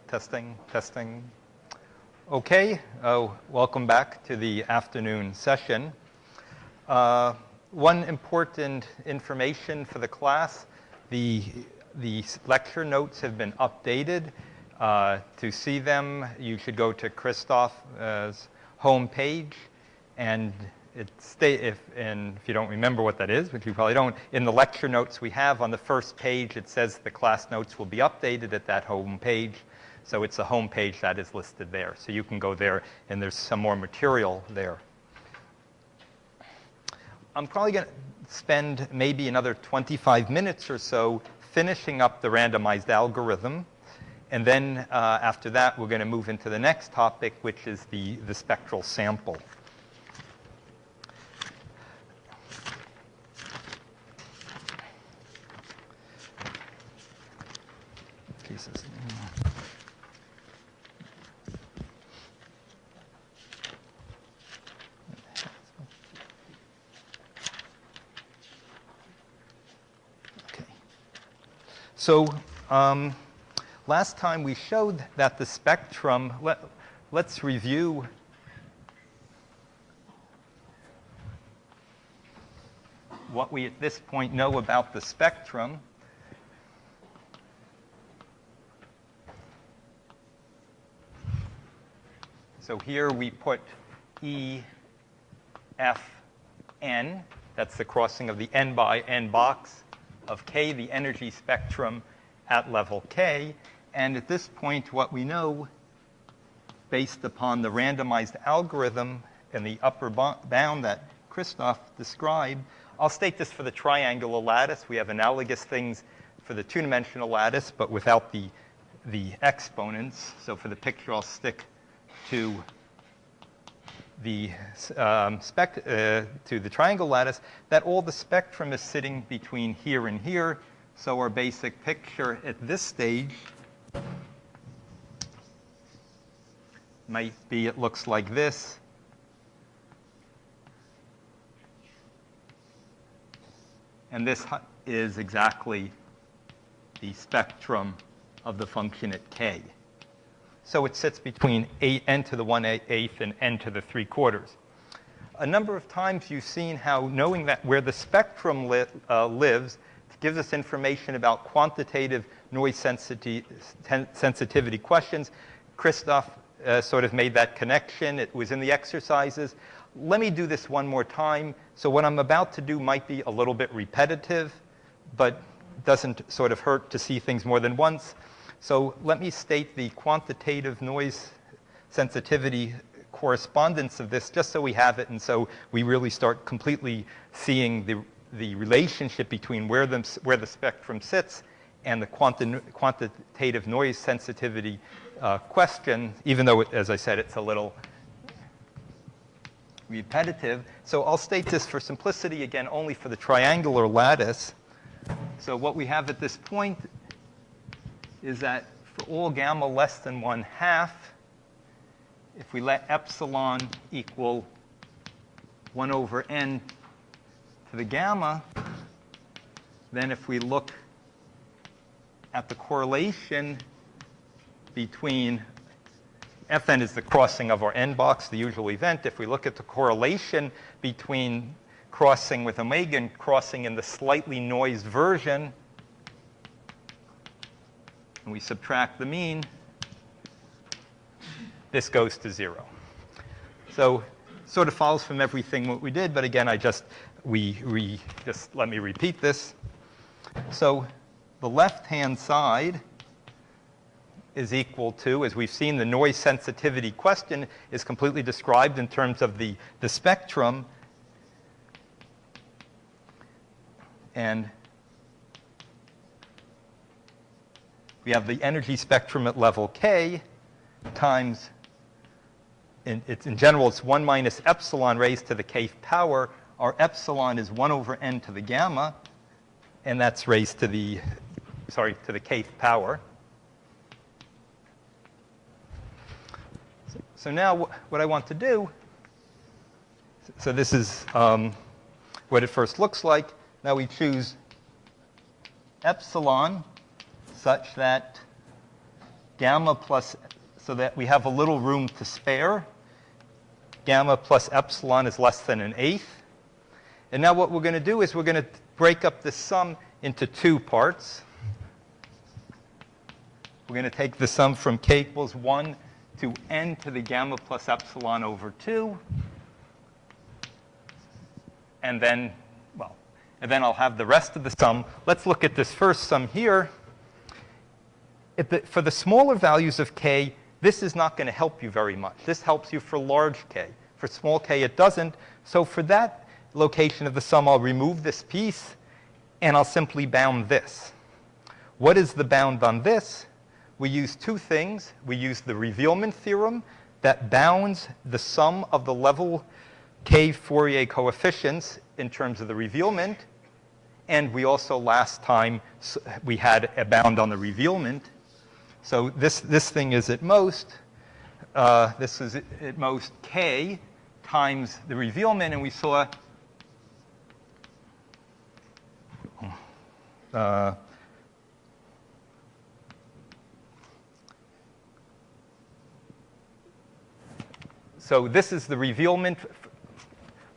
Testing, testing. Okay, welcome back to the afternoon session. One important information for the class, the lecture notes have been updated. To see them, you should go to Christophe's home page, and if you don't remember what that is, which you probably don't, in the lecture notes we have on the first page, it says the class notes will be updated at that home page. So it's a home page that is listed there. So you can go there, and there's some more material there. I'm probably going to spend maybe another 25 minutes or so finishing up the randomized algorithm. And then after that, we're going to move into the next topic, which is the spectral sample. Jesus. Okay. So last time we showed that the spectrum, let's review what we at this point know about the spectrum. So here we put E, F, N. That's the crossing of the N by N box of K, the energy spectrum at level K. And at this point, what we know, based upon the randomized algorithm and the upper bound that Christophe described, I'll state this for the triangular lattice. We have analogous things for the two-dimensional lattice, but without the exponents. So for the picture, I'll stick to the triangle lattice, that all the spectrum is sitting between here and here. So our basic picture at this stage might be, it looks like this. And this is exactly the spectrum of the function at K. So it sits between n to the 1/8 and n to the 3/4. A number of times you've seen how knowing that where the spectrum lives gives us information about quantitative noise sensitivity questions. Christophe sort of made that connection. It was in the exercises. Let me do this one more time. So what I'm about to do might be a little bit repetitive, but doesn't sort of hurt to see things more than once. So let me state the quantitative noise sensitivity correspondence of this, just so we have it, and so we really start completely seeing the relationship between where the spectrum sits and the quantitative noise sensitivity question, even though, as I said, it's a little repetitive. So I'll state this for simplicity, again, only for the triangular lattice. So what we have at this point is that for all gamma less than 1/2, if we let epsilon equal 1/n to the gamma, then if we look at the correlation between Fn is the crossing of our n box, the usual event. If we look at the correlation between crossing with omega and crossing in the slightly noised version, and we subtract the mean, this goes to 0. So sort of follows from everything what we did, but again, just let me repeat this. So the left-hand side is equal to, as we've seen, the noise sensitivity question is completely described in terms of the spectrum. And we have the energy spectrum at level K times, in general, it's 1 minus epsilon raised to the kth power. Our epsilon is 1/n to the gamma, and that's raised to the kth power. So now what I want to do, so this is what it first looks like. Now we choose epsilon such that gamma plus, so that we have a little room to spare. Gamma plus epsilon is less than an eighth. And now what we're going to do is we're going to break up this sum into two parts. We're going to take the sum from k equals 1 to n to the gamma plus epsilon over 2. And then, well, and then I'll have the rest of the sum. Let's look at this first sum here. For the smaller values of k, this is not going to help you very much. This helps you for large k. For small k, it doesn't. So for that location of the sum, I'll remove this piece, and I'll simply bound this. What is the bound on this? We use two things. We use the Revealment Theorem that bounds the sum of the level k Fourier coefficients in terms of the revealment. And we also, last time, we had a bound on the revealment. So this thing is at most, this is at most k times the revealment. And we saw so this is the revealment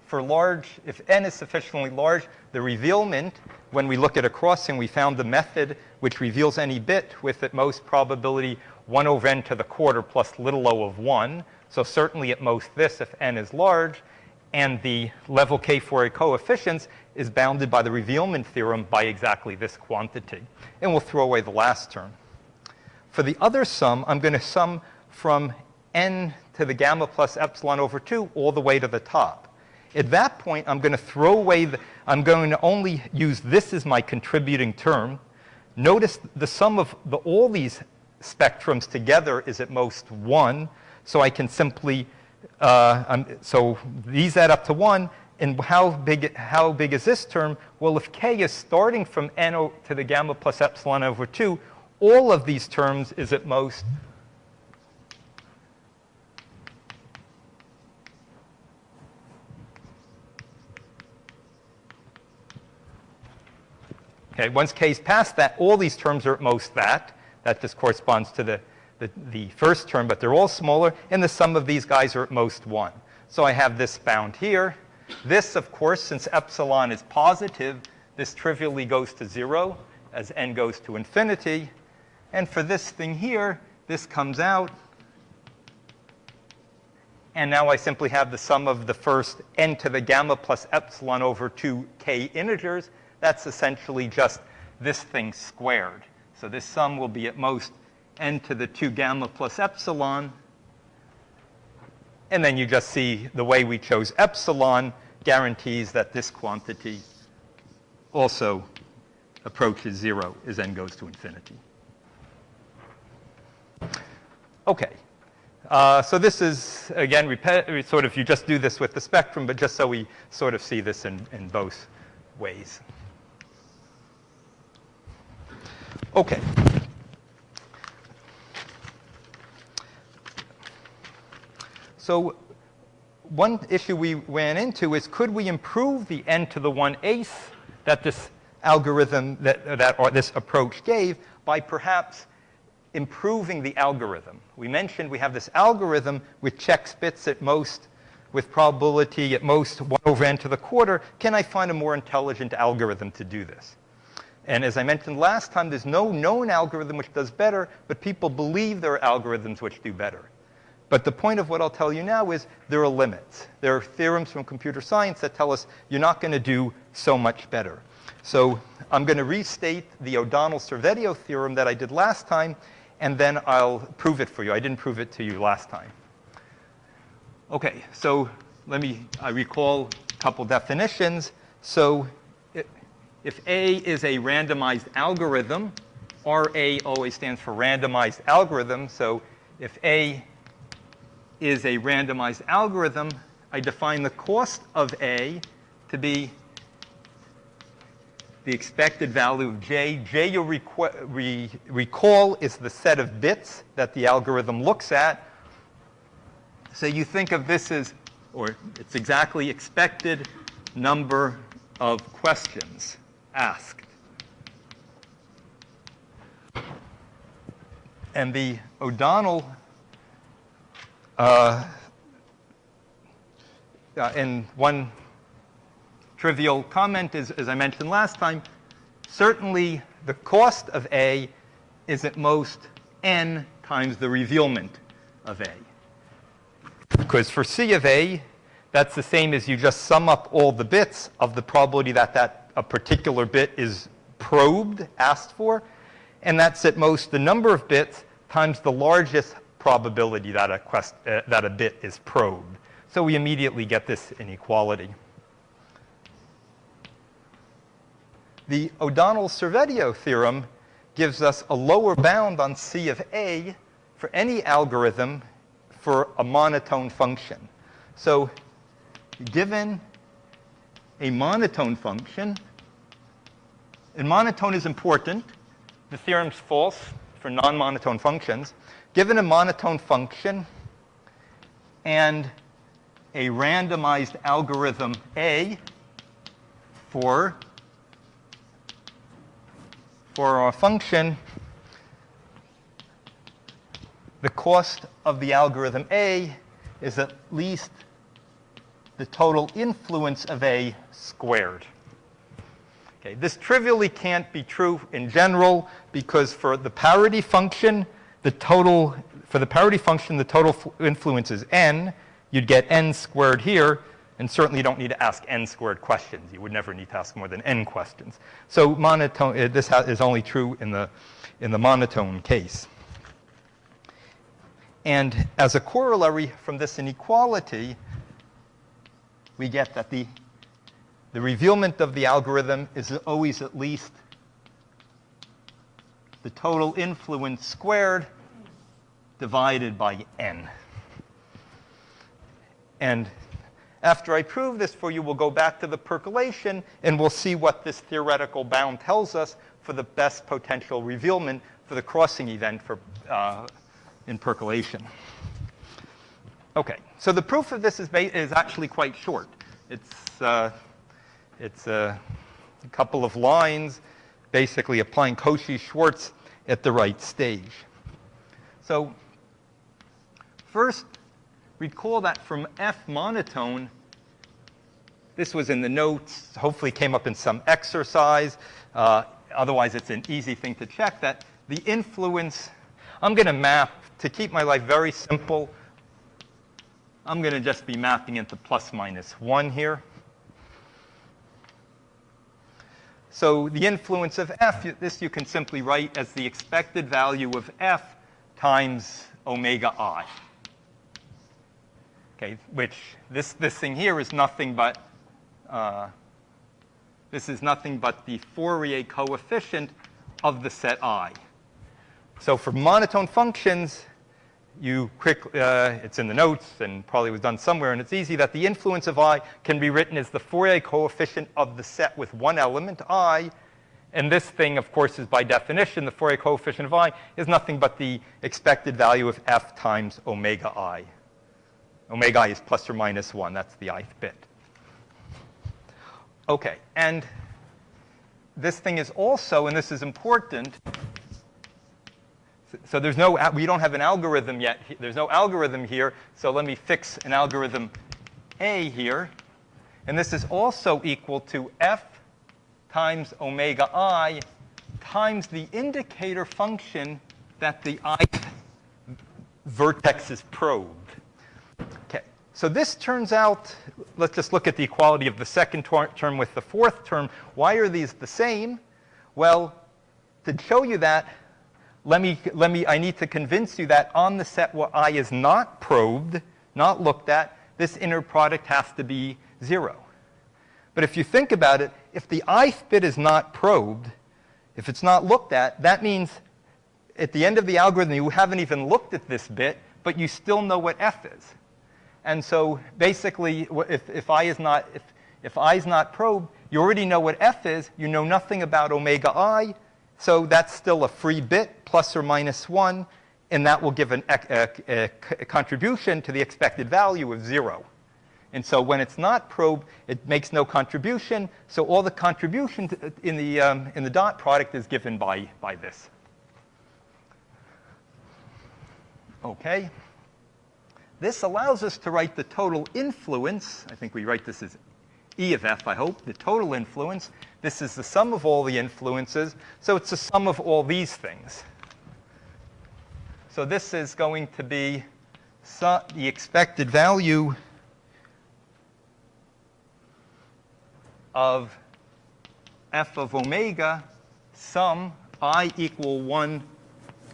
for large. If n is sufficiently large, the revealment, when we look at a crossing, we found the method which reveals any bit with at most probability 1 over n to the quarter plus little o of 1. So certainly at most this if n is large. And the level k Fourier coefficients is bounded by the Revealment Theorem by exactly this quantity. And we'll throw away the last term. For the other sum, I'm going to sum from n to the gamma plus epsilon over 2 all the way to the top. At that point, I'm going to throw away I'm going to only use this as my contributing term. Notice the sum of all these spectrums together is at most 1. So I can simply, so these add up to 1. And how big is this term? Well, if k is starting from n to the gamma plus epsilon over 2, all of these terms is at most okay, once k is past that, all these terms are at most that. That just corresponds to the first term, but they're all smaller, and the sum of these guys are at most 1. So I have this bound here. This, of course, since epsilon is positive, this trivially goes to 0 as n goes to infinity. And for this thing here, this comes out. And now I simply have the sum of the first n to the gamma plus epsilon over 2 k integers. That's essentially just this thing squared. So this sum will be at most n to the 2 gamma plus epsilon. And then you just see the way we chose epsilon guarantees that this quantity also approaches 0 as n goes to infinity. OK. So this is, again, sort of you just do this with the spectrum, but just so we sort of see this in both ways. OK. So one issue we ran into is, could we improve the n to the 1/8 that this algorithm, or this approach gave, by perhaps improving the algorithm? We mentioned we have this algorithm which checks bits at most with probability at most 1 over n to the quarter. Can I find a more intelligent algorithm to do this? And as I mentioned last time, there's no known algorithm which does better, but people believe there are algorithms which do better. But the point of what I'll tell you now is there are limits. There are theorems from computer science that tell us you're not going to do so much better. So I'm going to restate the O'Donnell-Servedio theorem that I did last time, and then I'll prove it for you. I didn't prove it to you last time. OK, so I recall a couple definitions. So if A is a randomized algorithm, RA always stands for randomized algorithm. So if A is a randomized algorithm, I define the cost of A to be the expected value of J. J, you'll recall, is the set of bits that the algorithm looks at. So you think of this as, or it's exactly expected number of questions asked. And the O'Donnell, and one trivial comment is, as I mentioned last time, certainly the cost of A is at most n times the revealment of A. Because for C of A, that's the same as you just sum up all the bits of the probability that a particular bit is probed, asked for, and that's at most the number of bits times the largest probability that a bit is probed. So we immediately get this inequality. The O'Donnell-Cervedio theorem gives us a lower bound on C of A for any algorithm for a monotone function. So given a monotone function, and monotone is important, the theorem's false for non-monotone functions. Given a monotone function and a randomized algorithm A for a function, the cost of the algorithm A is at least the total influence of A squared. Okay, this trivially can't be true in general because for the parity function, the total influence is n. You'd get n squared here, and certainly you don't need to ask n squared questions. You would never need to ask more than n questions. So monotone, this is only true in the monotone case. And as a corollary from this inequality, we get that the revealment of the algorithm is always at least the total influence squared divided by n. And after I prove this for you, we'll go back to the percolation, and we'll see what this theoretical bound tells us for the best potential revealment for the crossing event in percolation. OK, so the proof of this is actually quite short. It's a couple of lines, basically applying Cauchy-Schwarz at the right stage. So first, recall that from F monotone, this was in the notes, hopefully came up in some exercise. Otherwise, it's an easy thing to check that the influence, I'm going to map, to keep my life very simple, I'm going to just be mapping into plus minus 1 here. So the influence of F, this you can simply write as the expected value of F times omega I. Okay, which this thing here is nothing but the Fourier coefficient of the set I. So for monotone functions, it's in the notes and probably was done somewhere, and it's easy that the influence of I can be written as the Fourier coefficient of the set with one element, I. And this thing, of course, is by definition, the Fourier coefficient of I is nothing but the expected value of F times omega I. Omega I is plus or minus 1. That's the ith bit. OK, and this thing is also, and this is important, so we don't have an algorithm yet. There's no algorithm here. So let me fix an algorithm A here. And this is also equal to F times omega I times the indicator function that the ith vertex is probed. OK, so this turns out, let's just look at the equality of the second term with the fourth term. Why are these the same? Well, to show you that, I need to convince you that on the set where I is not probed, not looked at, this inner product has to be 0. But if you think about it, if the ith bit is not probed, if it's not looked at, that means at the end of the algorithm, you haven't even looked at this bit, but you still know what F is. And so basically, if I is not probed, you already know what F is. You know nothing about omega I. So that's still a free bit, plus or minus 1. And that will give a contribution to the expected value of 0. And so when it's not probed, it makes no contribution. So all the contribution in the dot product is given by this. Okay. This allows us to write the total influence. I think we write this as E of f, I hope, the total influence. This is the sum of all the influences. So it's the sum of all these things. So this is going to be the expected value of f of omega sum I equal 1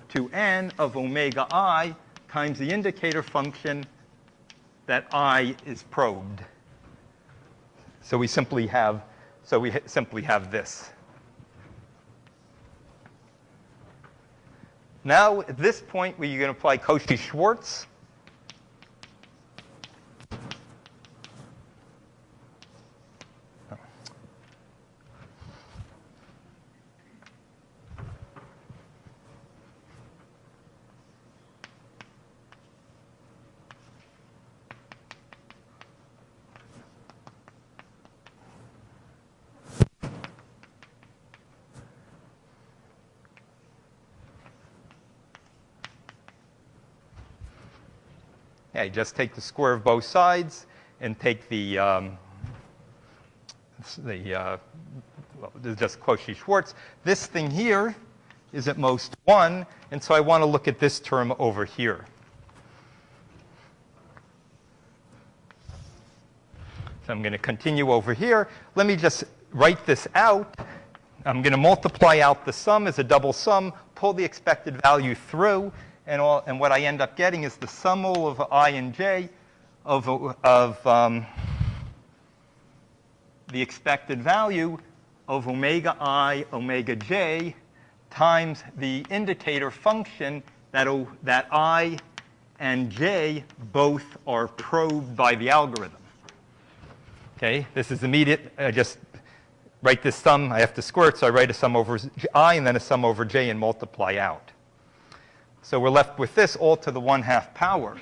to n of omega I times the indicator function that I is probed. So we simply have this. Now, at this point, we're going to apply Cauchy-Schwarz. Okay, just take the square of both sides and take well, this is just Cauchy-Schwarz. This thing here is at most 1, and so I want to look at this term over here. So I'm going to continue over here. Let me just write this out. I'm going to multiply out the sum as a double sum, pull the expected value through, and what I end up getting is the summable of I and j of the expected value of omega I, omega j, times the indicator function that I and j both are probed by the algorithm. Okay, this is immediate. I just write this sum. I have to square it, so I write a sum over I and then a sum over j and multiply out. So we're left with this all to the 1/2 power.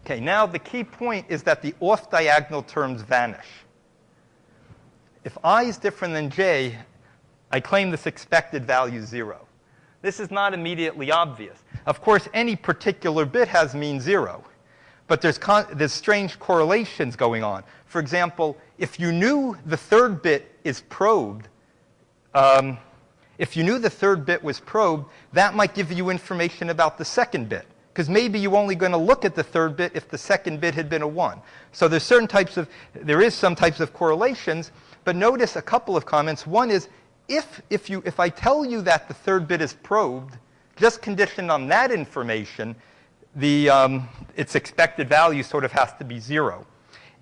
Okay, now the key point is that the off-diagonal terms vanish. If I is different than j, I claim this expected value 0. This is not immediately obvious. Of course, any particular bit has mean 0. But there's strange correlations going on. For example, if you knew the third bit is probed, if you knew the third bit was probed, that might give you information about the second bit. Because maybe you're only going to look at the third bit if the second bit had been a 1. So there is some types of correlations. But notice a couple of comments. One is, if I tell you that the third bit is probed, just conditioned on that information, its expected value sort of has to be 0.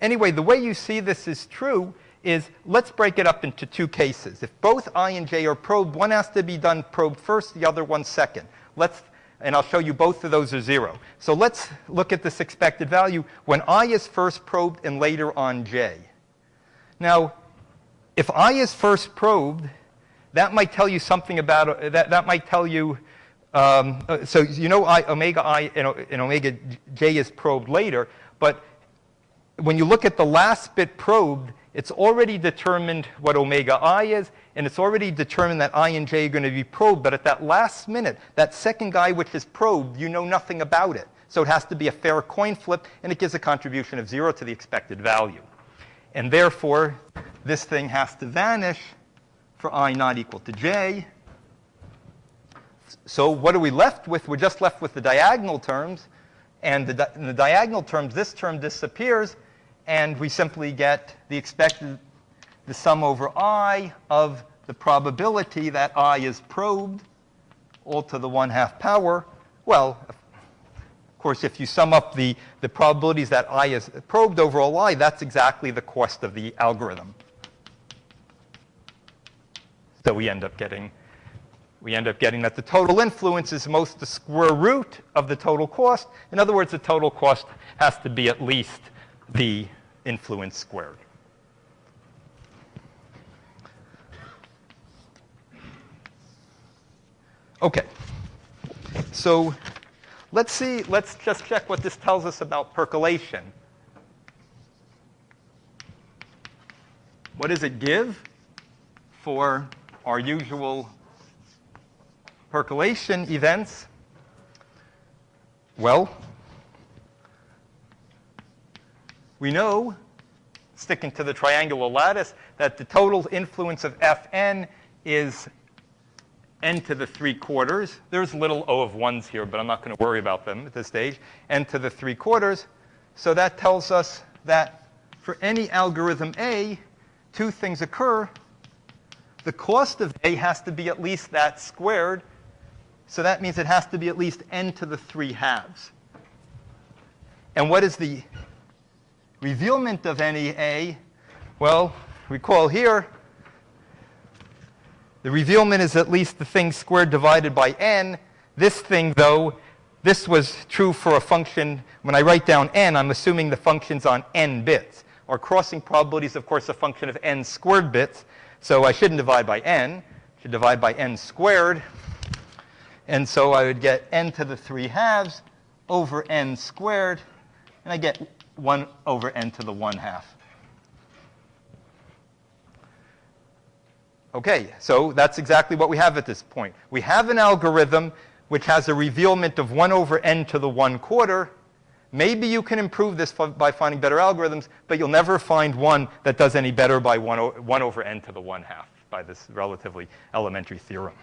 Anyway, the way you see this is true is, let's break it up into two cases. If both I and j are probed, one has to be done probed first, the other one second. And I'll show you both of those are 0. So let's look at this expected value when I is first probed and later on j. Now, if I is first probed, that might tell you something about, that might tell you, so you know omega I and omega j is probed later, but when you look at the last bit probed, it's already determined what omega I is, and it's already determined that I and j are going to be probed. But at that last minute, that second guy which is probed, you know nothing about it. So it has to be a fair coin flip, and it gives a contribution of 0 to the expected value. And therefore, this thing has to vanish for I not equal to j. So what are we left with? We're just left with the diagonal terms. And in the diagonal terms, this term disappears. And we simply get the sum over I of the probability that I is probed, all to the 1/2 power. Well, of course, if you sum up the probabilities that I is probed over all I, that's exactly the cost of the algorithm. So we end up getting that the total influence is most the square root of the total cost. In other words, the total cost has to be at least the influence squared. Okay. So let's just check what this tells us about percolation. What does it give for our usual percolation events? Well, we know, sticking to the triangular lattice, that the total influence of Fn is n to the 3/4. There's little O of 1s here, but I'm not going to worry about them at this stage. N to the 3/4. So that tells us that for any algorithm A, two things occur. The cost of A has to be at least that squared. So that means it has to be at least n to the 3/2. And what is the revealment of any A? Well, recall here, the revealment is at least the thing squared divided by n. This thing, though, this was true for a function. When I write down n, I'm assuming the function's on n bits. Our crossing probability is, of course, a function of n squared bits. So I shouldn't divide by n. I should divide by n squared. And so I would get n to the 3/2 over n squared. And I get 1 over n to the 1/2. OK, so that's exactly what we have at this point. We have an algorithm which has a revealment of 1 over n to the 1/4. Maybe you can improve this by finding better algorithms, but you'll never find one that does any better by 1 over n to the 1/2 by this relatively elementary theorem.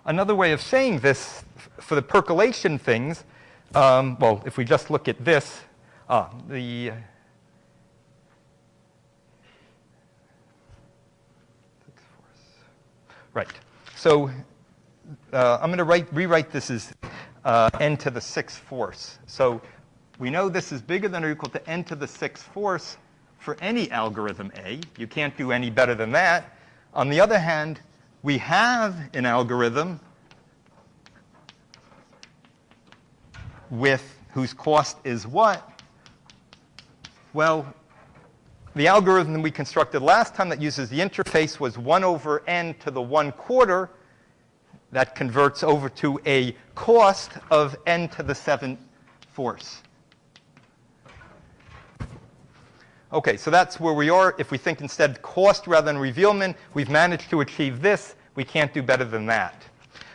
Another way of saying this for the percolation things, well, if we just look at this, right. So I'm going to rewrite this as n to the 6/4. So we know this is bigger than or equal to n to the 6/4 for any algorithm A. You can't do any better than that. On the other hand, we have an algorithm whose cost is what? Well, the algorithm we constructed last time that uses the interface was 1 over n to the 1/4. That converts over to a cost of n to the 7/4. OK, so that's where we are. If we think instead cost rather than revealment, we've managed to achieve this. We can't do better than that.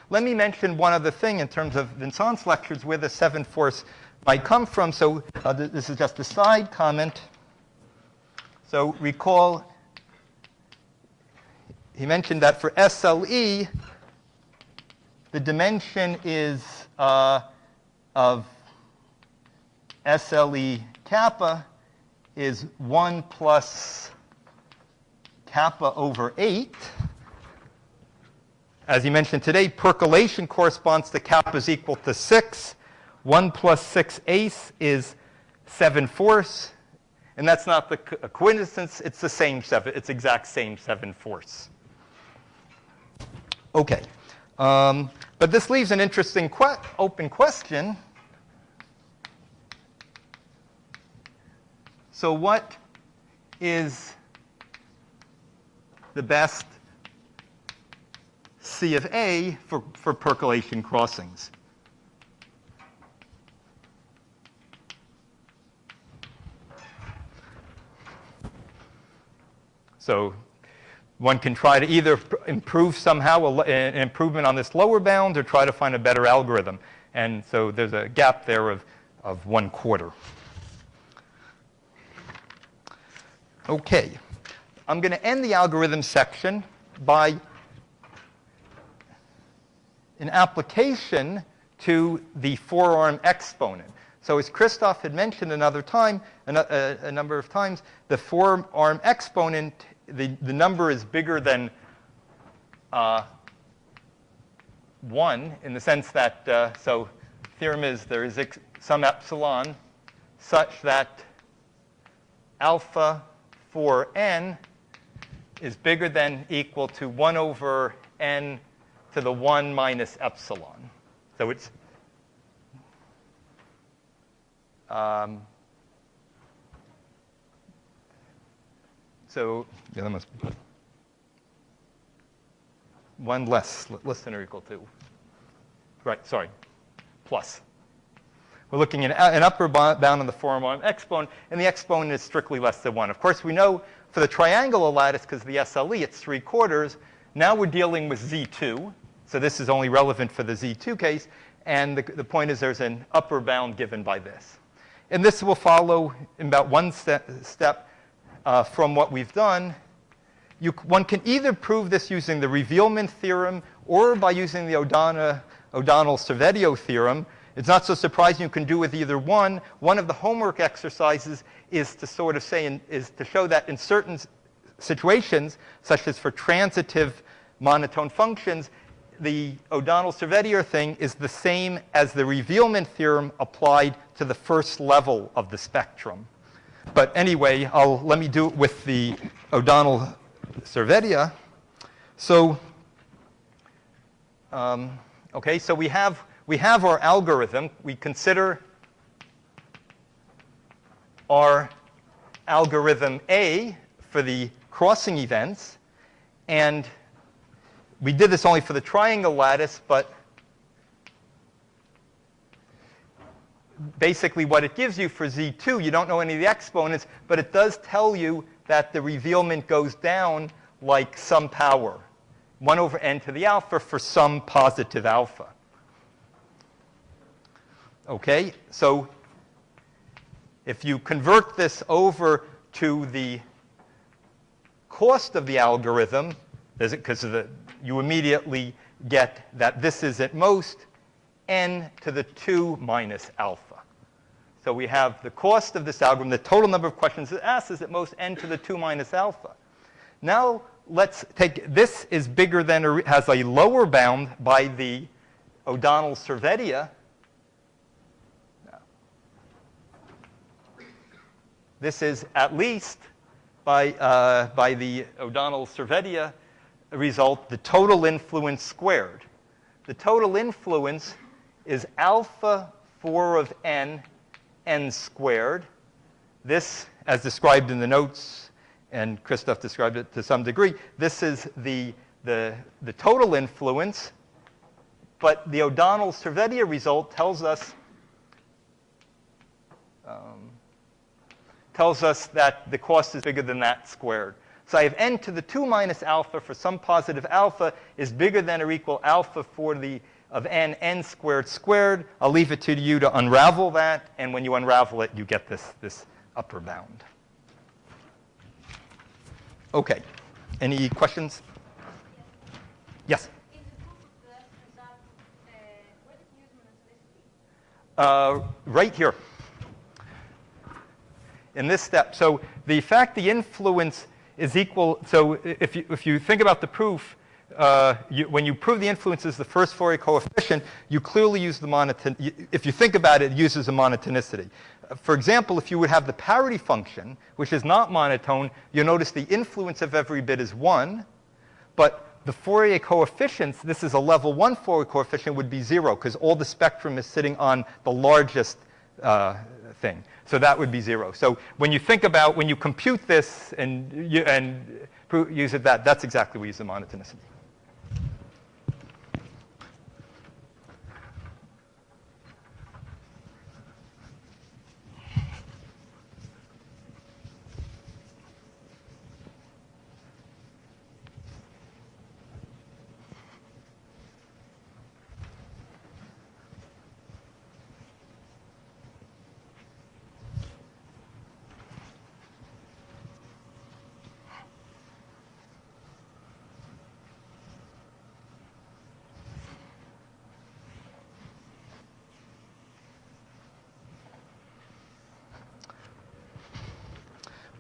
Let me mention one other thing in terms of Vincent's lectures where the 7/4 might come from. So this is just a side comment. So recall, he mentioned that for SLE, the dimension is of SLE kappa is 1 plus kappa over 8. As he mentioned today, percolation corresponds to kappa is equal to 6. 1 plus 6/8 is 7/4. And that's not a coincidence. It's the same it's exact same 7/4. OK. But this leaves an interesting open question. So what is the best C of A for percolation crossings? So one can try to either improve somehow an improvement on this lower bound or try to find a better algorithm. And so there's a gap there of 1/4. OK. I'm going to end the algorithm section by an application to the 4-arm exponent. So as Christophe had mentioned another time, a number of times, the 4-arm exponent, the number is bigger than 1 in the sense that, so theorem is there is some epsilon such that alpha for n is bigger than equal to 1 over n to the 1 minus epsilon. So it's so yeah, that must be 1 less than or equal to. Right, sorry, plus. We're looking at an upper bound on the 4-arm exponent, and the exponent is strictly less than 1. Of course, we know for the triangular lattice, because the SLE, it's 3/4. Now we're dealing with Z2. So this is only relevant for the Z2 case. And the point is there's an upper bound given by this. And this will follow in about one step from what we've done. One can either prove this using the Revealment Theorem or by using the O'Donnell-Cervedio theorem. It's not so surprising you can do with either one. One of the homework exercises is to sort of say, is to show that in certain situations, such as for transitive monotone functions, the O'Donnell-Cervedio thing is the same as the Revealment theorem applied to the first level of the spectrum. But anyway, let me do it with the O'Donnell-Cervedio. So, okay, so we have our algorithm. We consider our algorithm A for the crossing events, and we did this only for the triangle lattice, but basically what it gives you for Z2, you don't know any of the exponents, but it does tell you that the revealment goes down like some power, 1 over n to the alpha for some positive alpha. Okay, so if you convert this over to the cost of the algorithm, because you immediately get that this is at most n to the 2 minus alpha. So we have the cost of this algorithm, the total number of questions it asks is at most n to the 2 minus alpha. Now let's take, this is bigger than, or has a lower bound by the O'Donnell-Cervedio. This is at least by the O'Donnell-Cervedio result, the total influence squared. The total influence is alpha 4 of n, n squared. This, as described in the notes, and Christophe described it to some degree, this is the total influence. But the O'Donnell-Cervedio result tells us that the cost is bigger than that squared. So I have n to the 2 minus alpha for some positive alpha is bigger than or equal alpha for the of n, n squared squared. I'll leave it to you to unravel that. And when you unravel it, you get this upper bound. OK. Any questions? Yes? In the proof of the result, where did you use monotonicity? Right here. In this step. So the fact the influence is equal, so if you think about the proof, when you prove the influence is the first Fourier coefficient, you clearly use the monotonicity. If you think about it, it uses a monotonicity. For example, if you would have the parity function, which is not monotone, you'll notice the influence of every bit is 1. But the Fourier coefficients, this is a level 1 Fourier coefficient, would be 0, because all the spectrum is sitting on the largest thing. So that would be 0. So when you think about, when you compute this and use it, that's exactly what we use the monotonicity.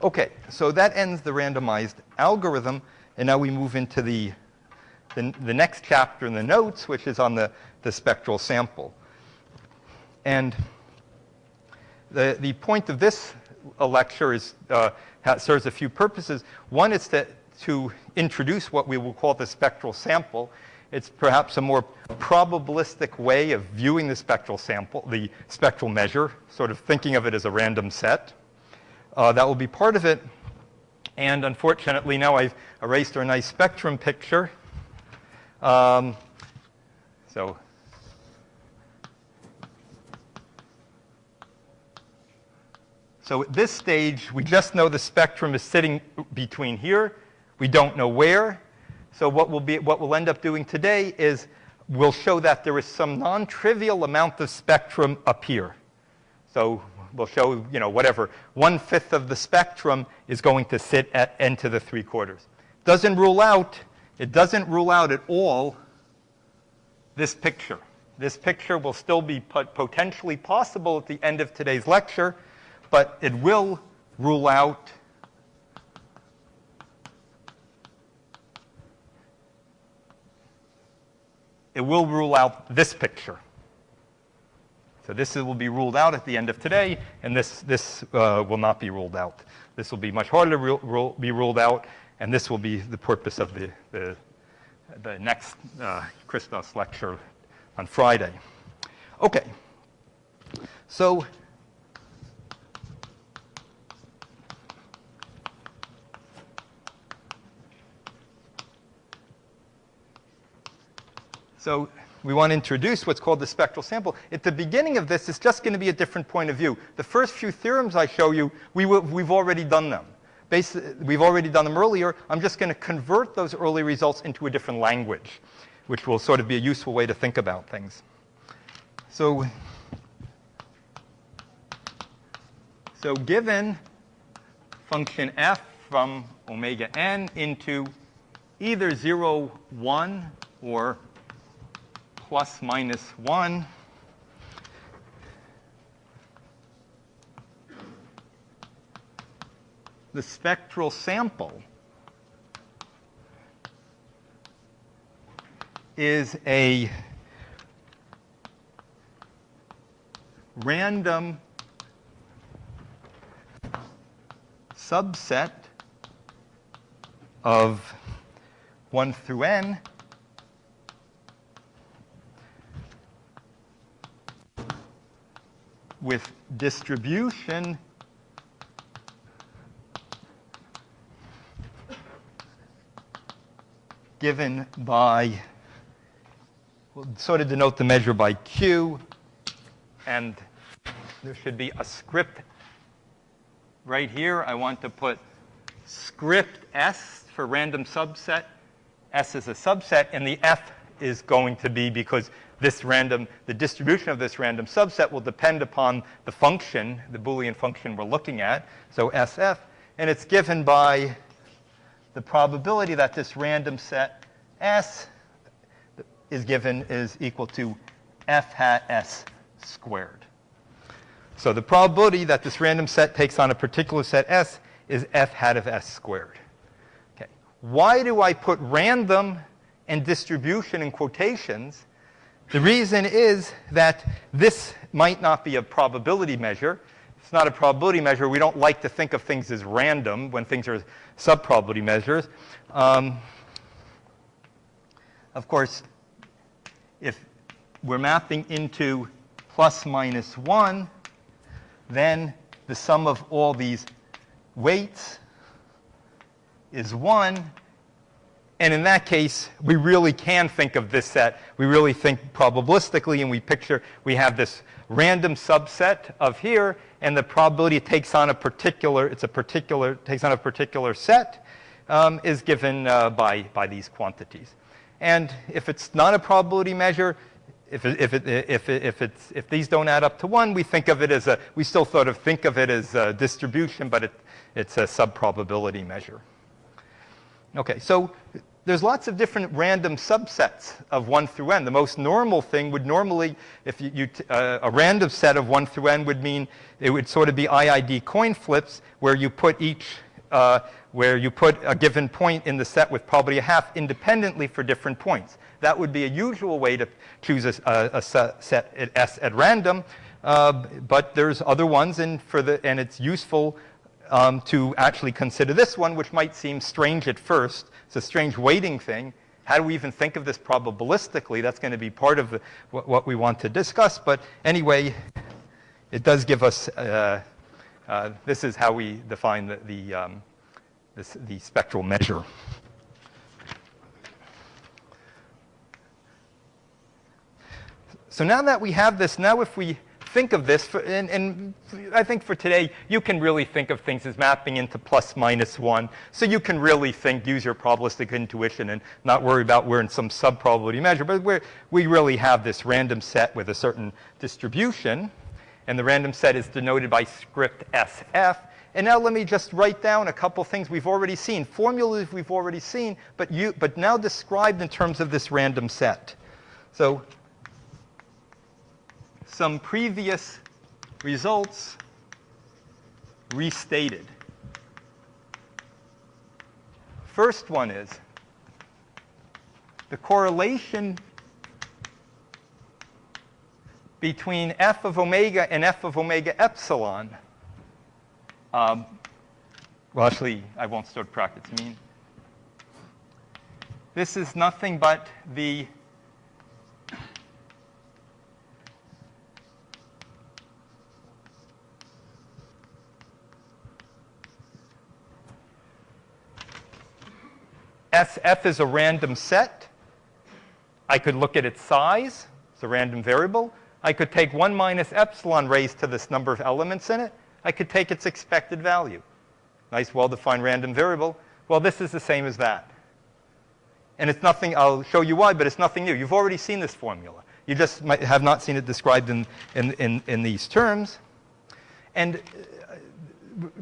OK, so that ends the randomized algorithm. And now we move into the next chapter in the notes, which is on the spectral sample. And the point of this lecture is, serves a few purposes. One is to introduce what we will call the spectral sample. It's perhaps a more probabilistic way of viewing the spectral sample, the spectral measure, sort of thinking of it as a random set. That will be part of it. And unfortunately, now I've erased our nice spectrum picture. So So at this stage, we just know the spectrum is sitting between here. We don't know where. So what we'll end up doing today is we'll show that there is some non-trivial amount of spectrum up here. So we'll show, whatever, 1/5 of the spectrum is going to sit at n to the 3/4. It doesn't rule out at all this picture. This picture will still be potentially possible at the end of today's lecture, but it will rule out this picture. So this will be ruled out at the end of today, and this will not be ruled out. This will be much harder to be ruled out, and this will be the purpose of the next Christophe's lecture on Friday. Okay. So we want to introduce what's called the spectral sample. At the beginning of this, it's just going to be a different point of view. The first few theorems I show you, we've already done them. We've already done them earlier. I'm just going to convert those early results into a different language, which will sort of be a useful way to think about things. So given function f from omega n into either 0, 1, or plus minus 1, the spectral sample is a random subset of 1 through n with distribution given by, we'll sort of denote the measure by Q, and there should be a script right here. I want to put script S for random subset. S is a subset, and the F is going to be, because the distribution of this random subset will depend upon the function, the Boolean function we're looking at, so SF, and it's given by the probability that this random set S is equal to F hat S squared. So the probability that this random set takes on a particular set S is F hat of S squared. Okay. Why do I put random and distribution in quotations? The reason is that this might not be a probability measure. It's not a probability measure. We don't like to think of things as random when things are sub-probability measures. Of course, if we're mapping into plus minus 1, then the sum of all these weights is 1. And in that case, we really can think of this set. We really think probabilistically, and we have this random subset of here, and the probability it takes on a particular set is given by these quantities. And if it's not a probability measure, if these don't add up to 1, we still sort of think of it as a distribution, but it's a sub-probability measure. Okay, so there's lots of different random subsets of 1 through n. The most normal thing would normally, if a random set of 1 through n would mean it would sort of be IID coin flips, where you put a given point in the set with probability 1/2 independently for different points. That would be a usual way to choose a set at S at random, but there's other ones, and it's useful to actually consider this one, which might seem strange at first. It's a strange weighting thing. How do we even think of this probabilistically? That's going to be part of what we want to discuss. But anyway, it does give us, this is how we define the spectral measure. So now that we have this, now if we think of this, and I think for today, you can really think of things as mapping into plus minus 1. So you can really use your probabilistic intuition and not worry about we're in some sub-probability measure. But we really have this random set with a certain distribution. And the random set is denoted by script SF. And now let me just write down a couple things we've already seen, formulas we've already seen, but now described in terms of this random set. So some previous results restated. First one is the correlation between f of omega and f of omega epsilon. Well, actually, I won't start brackets. This is nothing but the SF is a random set. I could look at its size. It's a random variable. I could take 1 minus epsilon raised to this number of elements in it. I could take its expected value. Nice, well-defined random variable. Well, this is the same as that. And it's nothing, I'll show you why, but it's nothing new. You've already seen this formula. You just might have not seen it described in these terms. And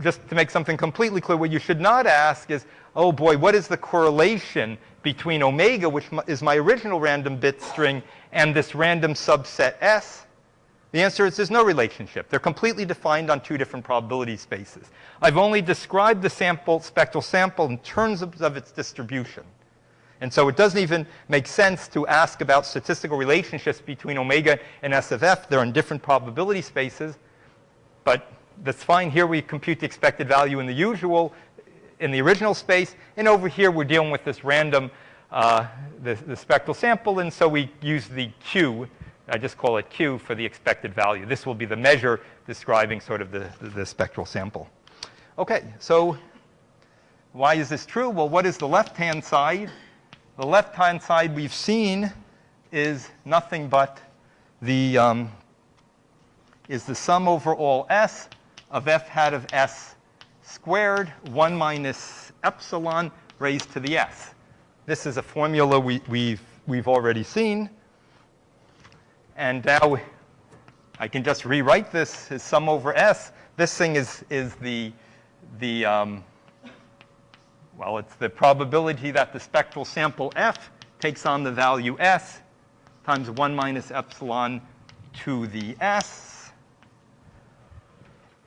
just to make something completely clear, what you should not ask is, oh boy, what is the correlation between omega, which is my original random bit string, and this random subset S? The answer is there's no relationship. They're completely defined on two different probability spaces. I've only described the spectral sample in terms of its distribution. And so it doesn't even make sense to ask about statistical relationships between omega and S of F. They're in different probability spaces. But that's fine. Here we compute the expected value in the original space. And over here we're dealing with this random, the spectral sample. And so we use the Q. I just call it Q for the expected value. This will be the measure describing sort of the spectral sample. OK, so why is this true? Well, what is the left-hand side? The left-hand side we've seen is nothing but the sum over all S of f hat of S squared, 1 minus epsilon raised to the S. This is a formula we've already seen. And now I can just rewrite this as sum over S. This thing is well, it's the probability that the spectral sample F takes on the value S times 1 minus epsilon to the S.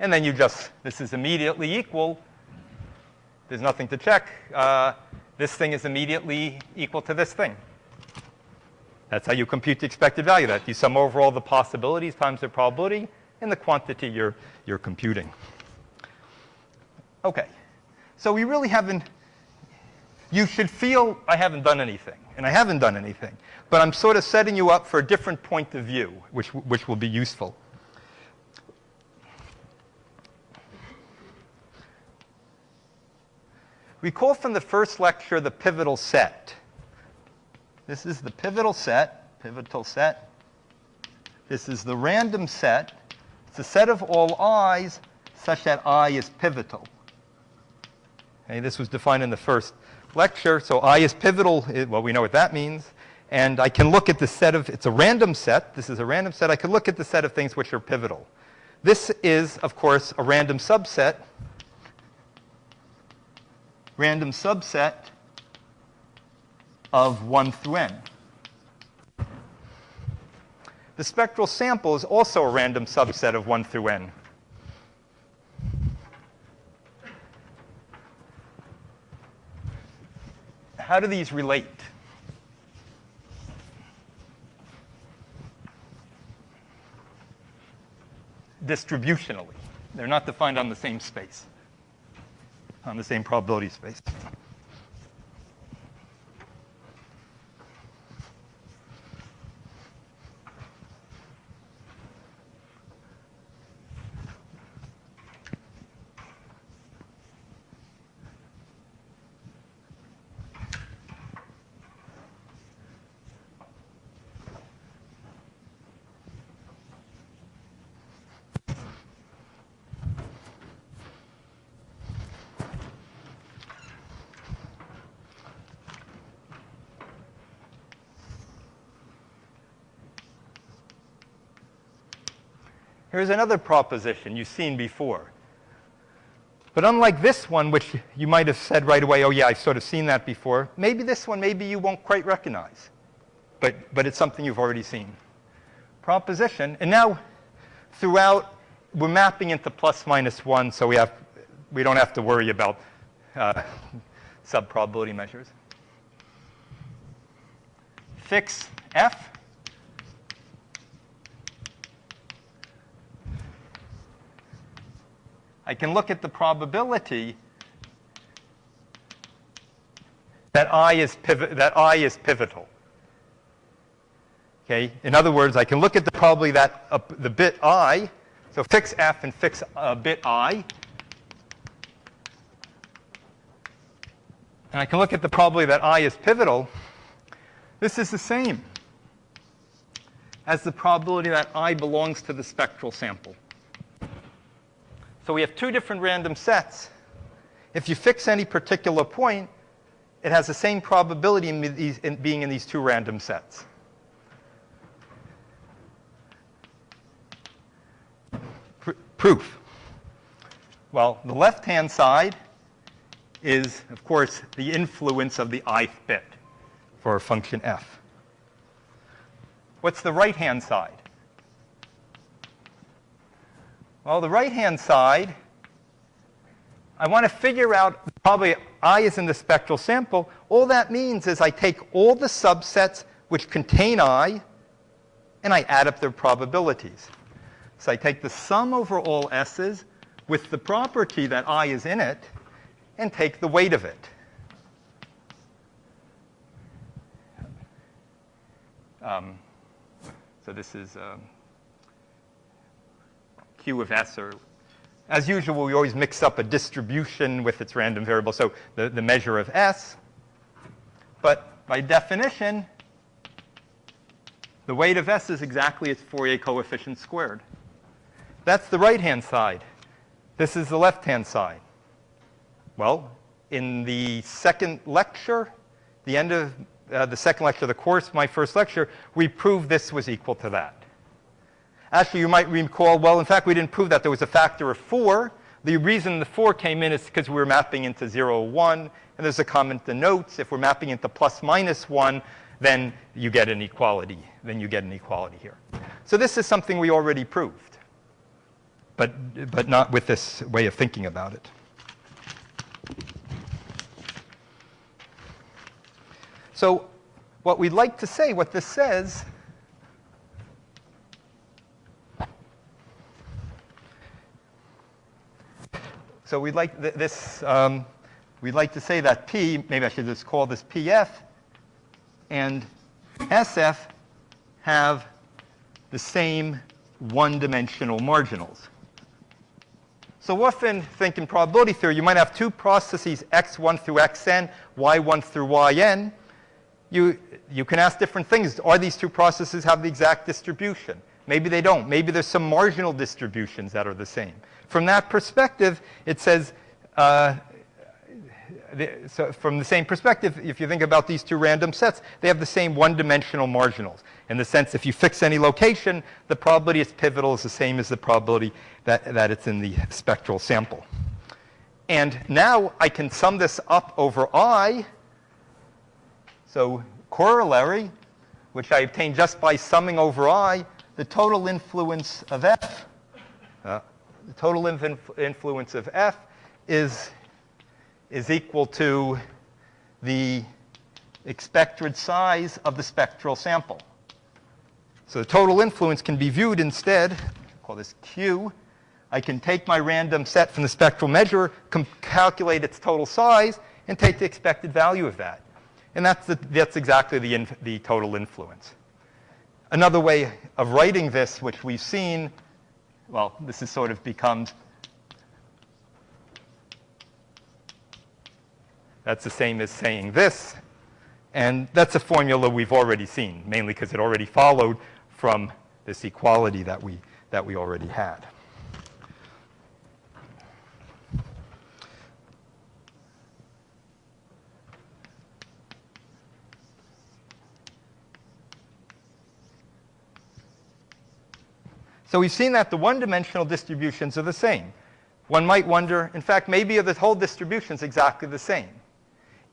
And then this is immediately equal. There's nothing to check. This thing is immediately equal to this thing. That's how you compute the expected value. That you sum over all the possibilities times the probability and the quantity you're computing. OK. So we really haven't. You should feel I haven't done anything. And I haven't done anything. But I'm sort of setting you up for a different point of view, which will be useful. Recall from the first lecture the pivotal set. This is the pivotal set. This is the random set. It's a set of all i's such that I is pivotal. Okay, this was defined in the first lecture. So I is pivotal. Well, we know what that means. And I can look at the set of, it's a random set. This is a random set. I can look at the set of things which are pivotal. This is, of course, a random subset. Random subset of 1 through n. The spectral sample is also a random subset of 1 through n. How do these relate? Distributionally. They're not defined on the same space, on the same probability space. Here's another proposition you've seen before. But unlike this one, which you might have said right away, oh, yeah, I've sort of seen that before, maybe this one, maybe you won't quite recognize. But it's something you've already seen. Proposition. And now, throughout, we're mapping into plus minus 1, so we don't have to worry about sub-probability measures. Fix f. I can look at the probability that I is pivotal. Okay? In other words, I can look at the probability that the bit I, so fix f and fix bit I, and I can look at the probability that I is pivotal. This is the same as the probability that I belongs to the spectral sample. So we have two different random sets. If you fix any particular point, it has the same probability in being in these two random sets. Proof. Well, the left-hand side is, of course, the influence of the ith bit for a function f. What's the right-hand side? Well, the right-hand side, I want to figure out probably I is in the spectral sample. All that means is I take all the subsets which contain I, and I add up their probabilities. So I take the sum over all s's with the property that I is in it, and take the weight of it. So this is Q of S, or as usual, we always mix up a distribution with its random variable, so the measure of S. But by definition, the weight of S is exactly its Fourier coefficient squared. That's the right-hand side. This is the left-hand side. Well, in the second lecture, the end of the second lecture of the course, my first lecture, we proved this was equal to that. Actually, you might recall, well, in fact, we didn't prove that. There was a factor of 4. The reason the 4 came in is because we were mapping into 0, 1. And there's a comment in the notes. If we're mapping into plus minus 1, then you get an equality. Then you get an equality here. So this is something we already proved, but not with this way of thinking about it. So what we'd like to say, what this says, so we'd like we'd like to say that P, maybe I should just call this PF, and SF have the same one-dimensional marginals. So often, think in probability theory, you might have two processes, x1 through xn, y1 through yn. You can ask different things. Are these two processes have the exact distribution? Maybe they don't. Maybe there's some marginal distributions that are the same. From that perspective, it says, so from the same perspective, if you think about these two random sets, they have the same one-dimensional marginals. In the sense, if you fix any location, the probability it's pivotal is the same as the probability that it's in the spectral sample. And now I can sum this up over I. So corollary, which I obtained just by summing over I, the total influence of F, the total influence of F is equal to the expected size of the spectral sample. So the total influence can be viewed instead, call this Q. I can take my random set from the spectral measure, calculate its total size, and take the expected value of that. And that's exactly the total influence. Another way of writing this, which we've seen, well, this is sort of becomes, that's the same as saying this. And that's a formula we've already seen, mainly because it already followed from this equality that we already had. So we've seen that the one-dimensional distributions are the same. One might wonder, in fact, maybe the whole distribution is exactly the same.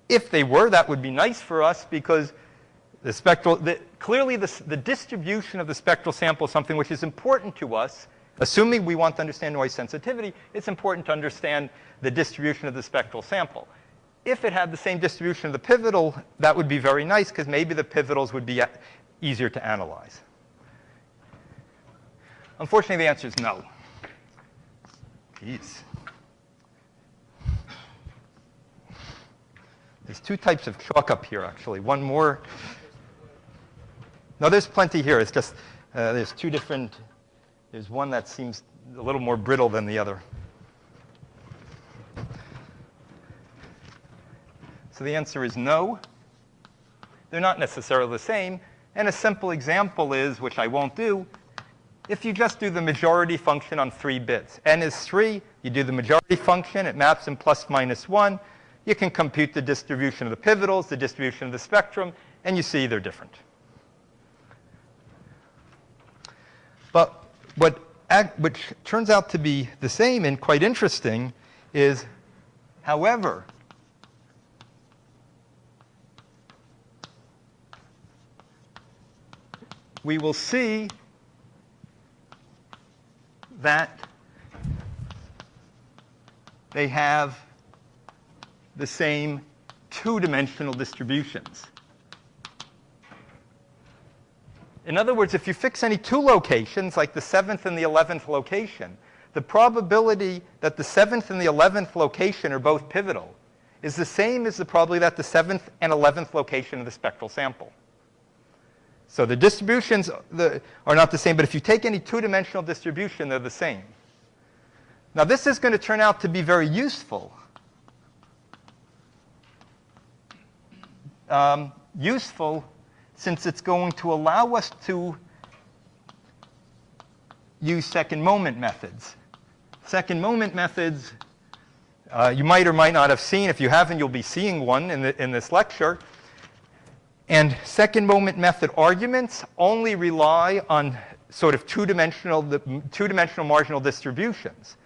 If they were, that would be nice for us because clearly the distribution of the spectral sample is something which is important to us. Assuming we want to understand noise sensitivity, it's important to understand the distribution of the spectral sample. If it had the same distribution of the pivotal, that would be very nice because maybe the pivotals would be easier to analyze. Unfortunately, the answer is no. Jeez. There's two types of chalk up here, actually. One more. No, there's plenty here. It's just there's two different. There's one that seems a little more brittle than the other. So the answer is no. They're not necessarily the same. And a simple example is, which I won't do, if you just do the majority function on 3 bits. N is 3. You do the majority function. It maps in plus minus 1. You can compute the distribution of the pivotals, the distribution of the spectrum, and you see they're different. But which turns out to be the same and quite interesting is, however, we will see that they have the same two-dimensional distributions. In other words, if you fix any two locations, like the 7th and the 11th location, the probability that the 7th and the 11th location are both pivotal is the same as the probability that the 7th and 11th location of the spectral sample. So the distributions are not the same, but if you take any two-dimensional distribution, they're the same. Now, this is going to turn out to be very useful. Since it's going to allow us to use second moment methods. Second moment methods, you might or might not have seen. If you haven't, you'll be seeing one in this lecture. And second moment method arguments only rely on sort of two-dimensional marginal distributions.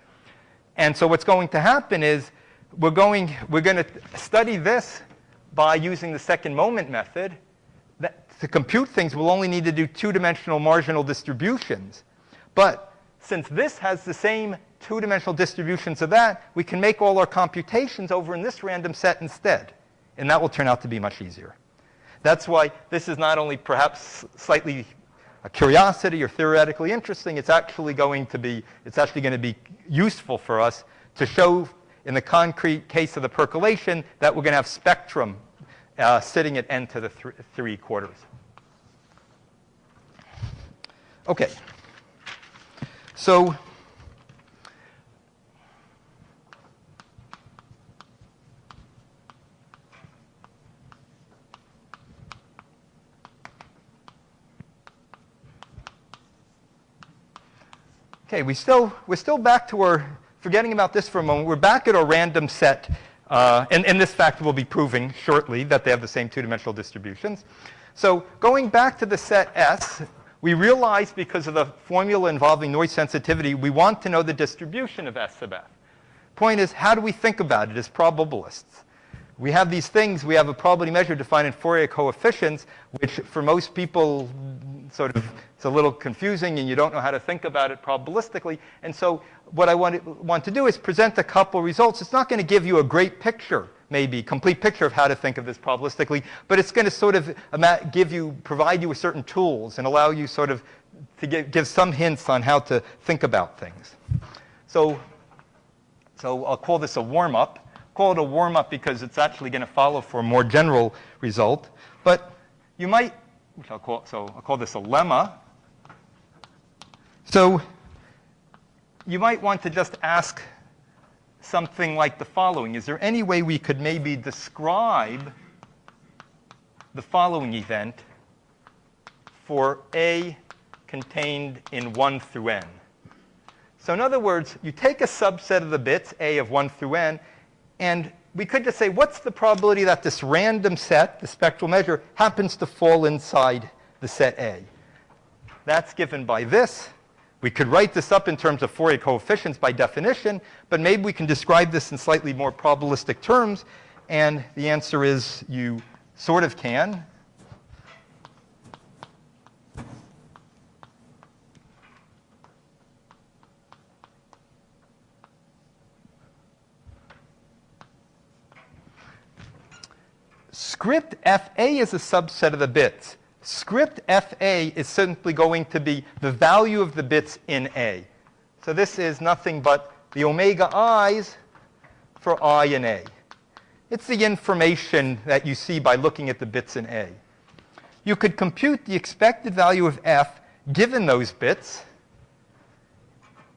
And so what's going to happen is we're going to study this by using the second moment method. To compute things, we'll only need to do two-dimensional marginal distributions. But since this has the same two-dimensional distributions of that, we can make all our computations over in this random set instead. And that will turn out to be much easier. That's why this is not only perhaps slightly a curiosity or theoretically interesting, it's actually going to be useful for us to show in the concrete case of the percolation that we're going to have spectrum sitting at n to the 3/4. Okay. So okay, we're still back to our, forgetting about this for a moment, we're back at our random set. And this fact we'll be proving shortly that they have the same two-dimensional distributions. So going back to the set S, we realize because of the formula involving noise sensitivity, we want to know the distribution of S sub F. Point is, how do we think about it as probabilists? We have these things. We have a probability measure defined in Fourier coefficients, which for most people sort of it's a little confusing, and you don't know how to think about it probabilistically. And so what I want to do is present a couple results. It's not going to give you a great picture, maybe, complete picture of how to think of this probabilistically, but it's going to sort of provide you with certain tools and allow you sort of to give some hints on how to think about things. So I'll call this a warm-up. Call it a warm-up because it's actually going to follow for a more general result. But you might, I'll call this a lemma. So you might want to just ask something like the following. Is there any way we could maybe describe the following event for A contained in 1 through n? So in other words, you take a subset of the bits, A of 1 through n, and we could just say, what's the probability that this random set, the spectral measure, happens to fall inside the set A? That's given by this, We could write this up in terms of Fourier coefficients by definition, but maybe we can describe this in slightly more probabilistic terms. And the answer is you sort of can. Script FA is a subset of the bits. Script FA is simply going to be the value of the bits in A. So this is nothing but the omega i's for I in A. It's the information that you see by looking at the bits in A. You could compute the expected value of F given those bits.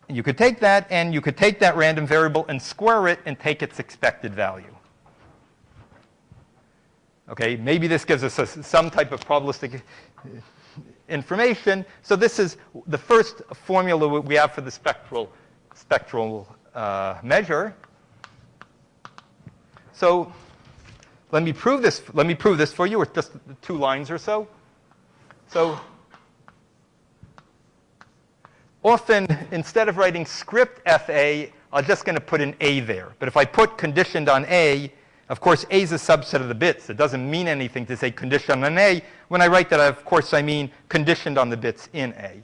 And you could take that, and you could take that random variable and square it and take its expected value. Okay, maybe this gives us some type of probabilistic information. So this is the first formula we have for the spectral measure. So let me prove this. Let me prove this for you with just 2 lines or so. So often, instead of writing script FA, I'm just going to put an A there. But if I put conditioned on A, of course, A is a subset of the bits. It doesn't mean anything to say conditioned on A. When I write that, of course, I mean conditioned on the bits in A.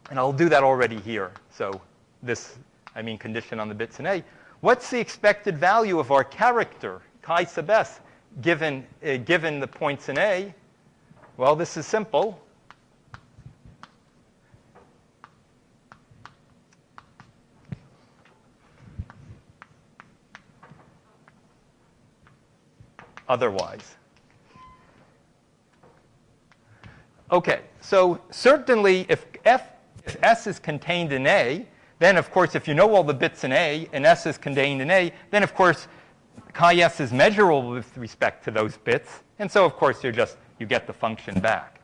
And I'll do that already here. So this, I mean conditioned on the bits in A. What's the expected value of our character, chi sub s, given the points in A? Well, this is simple. Otherwise. Okay, so certainly if S is contained in A, then of course if you know all the bits in A and S is contained in A, then of course chi S is measurable with respect to those bits. And so of course you get the function back.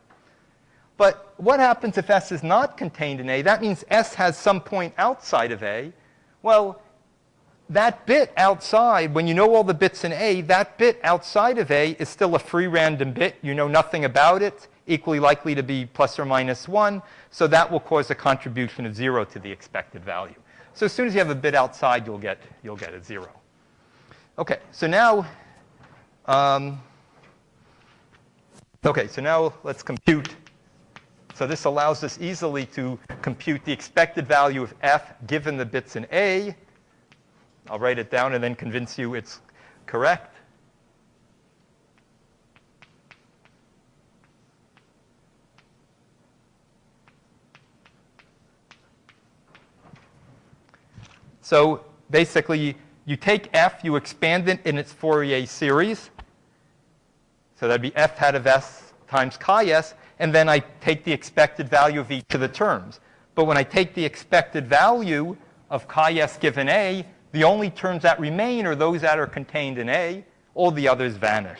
But what happens if S is not contained in A? That means S has some point outside of A. Well, that bit outside, when you know all the bits in A, that bit outside of A is still a free random bit. You know nothing about it, equally likely to be plus or minus 1. So that will cause a contribution of 0 to the expected value. So as soon as you have a bit outside, you'll get a 0. OK, so now let's compute. So this allows us easily to compute the expected value of F given the bits in A. I'll write it down and then convince you it's correct. So basically, you take F, you expand it in its Fourier series. So that'd be F hat of S times chi S. And then I take the expected value of each of the terms. But when I take the expected value of chi S given A, the only terms that remain are those that are contained in A. All the others vanish.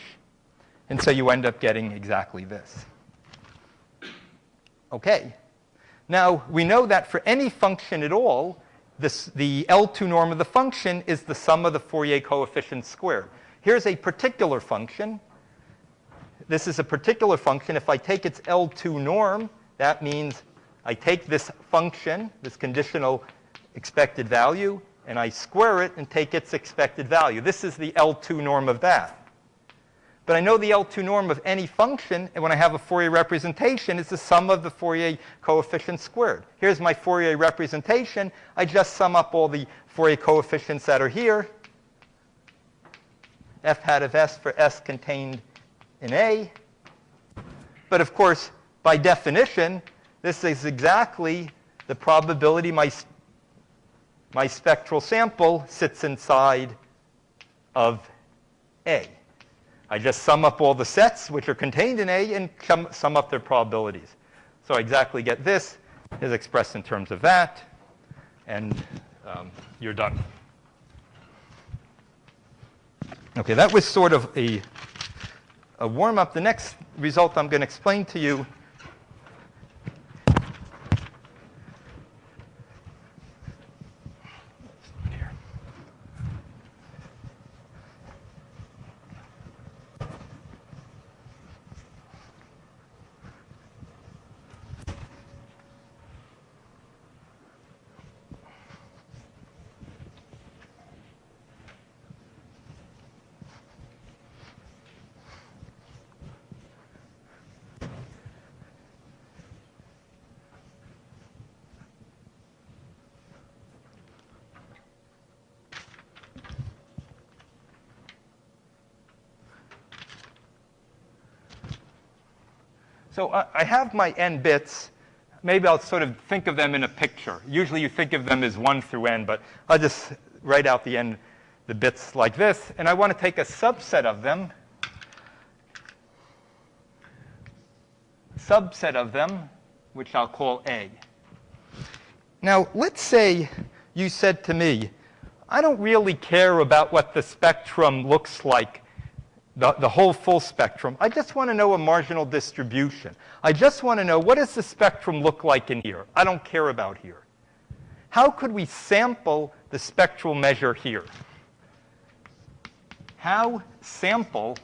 And so you end up getting exactly this. OK. Now, we know that for any function at all, the L2 norm of the function is the sum of the Fourier coefficients squared. Here's a particular function. This is a particular function. If I take its L2 norm, that means I take this function, this conditional expected value, and I square it and take its expected value. This is the L2 norm of that. But I know the L2 norm of any function, and when I have a Fourier representation, it's the sum of the Fourier coefficients squared. Here's my Fourier representation. I just sum up all the Fourier coefficients that are here. F hat of S for S contained in A. But of course, by definition, this is exactly the probability my spectral sample sits inside of A. I just sum up all the sets which are contained in A and sum up their probabilities. So I exactly get this is expressed in terms of that. And you're done. OK, that was sort of a warm-up. The next result I'm going to explain to you So I have my n bits. Maybe I'll sort of think of them in a picture. Usually you think of them as 1 through n, but I'll just write out the bits like this. And I want to take a subset of them. Which I'll call A. Now, let's say you said to me, I don't really care about what the spectrum looks like, the whole full spectrum. I just want to know a marginal distribution. I just want to know, what does the spectrum look like in here? I don't care about here. How could we sample the spectral measure here? How sample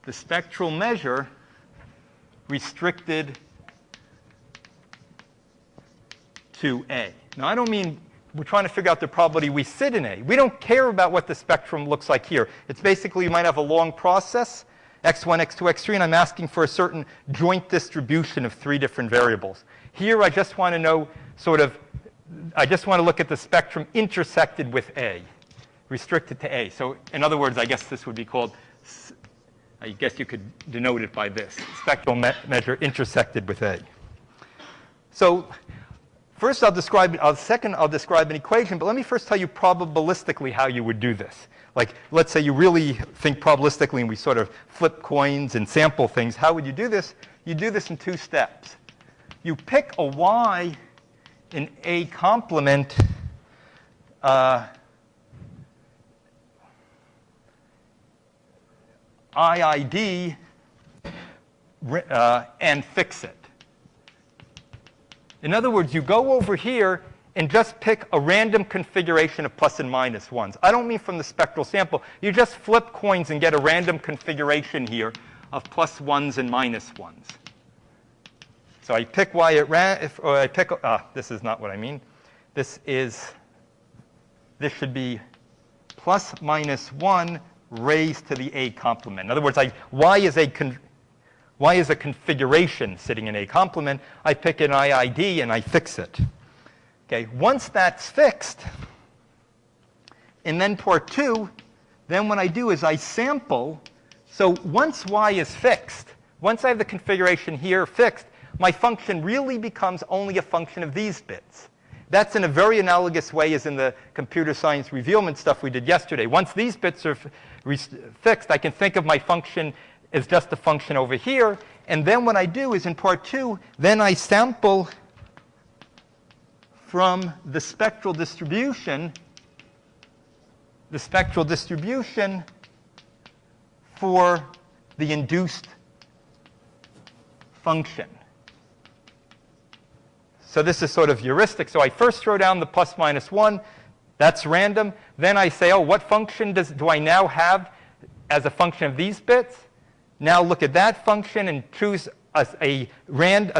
the spectral measure restricted to A? Now, I don't mean we're trying to figure out the probability we sit in A. We don't care about what the spectrum looks like here. It's basically, you might have a long process, x1, x2, x3, and I'm asking for a certain joint distribution of 3 different variables. Here, I just want to know I just want to look at the spectrum intersected with A, restricted to A. So in other words, I guess this would be called, I guess you could denote it by this, spectral measure intersected with A. So first I'll describe an equation, but let me first tell you probabilistically how you would do this. Like, let's say you really think probabilistically and we sort of flip coins and sample things. How would you do this? You do this in 2 steps. You pick a y in A complement IID and fix it. In other words, you go over here and just pick a random configuration of plus and minus 1s. I don't mean from the spectral sample. You just flip coins and get a random configuration here of plus 1s and minus 1s. So I pick y at this is not what I mean. This should be plus minus 1 raised to the A complement. In other words, y is a configuration sitting in A complement. I pick an IID and I fix it. Okay, once that's fixed, and then part 2, then what I do is I sample. So once y is fixed, once I have the configuration here fixed, my function really becomes only a function of these bits. That's in a very analogous way as in the computer science revealment stuff we did yesterday. Once these bits are fixed, I can think of my function as just a function over here. And then what I do is in part 2, then I sample from the spectral distribution for the induced function. So this is sort of heuristic. So I first throw down the plus minus 1. That's random. Then I say, oh, what function do I now have as a function of these bits? Now look at that function and choose a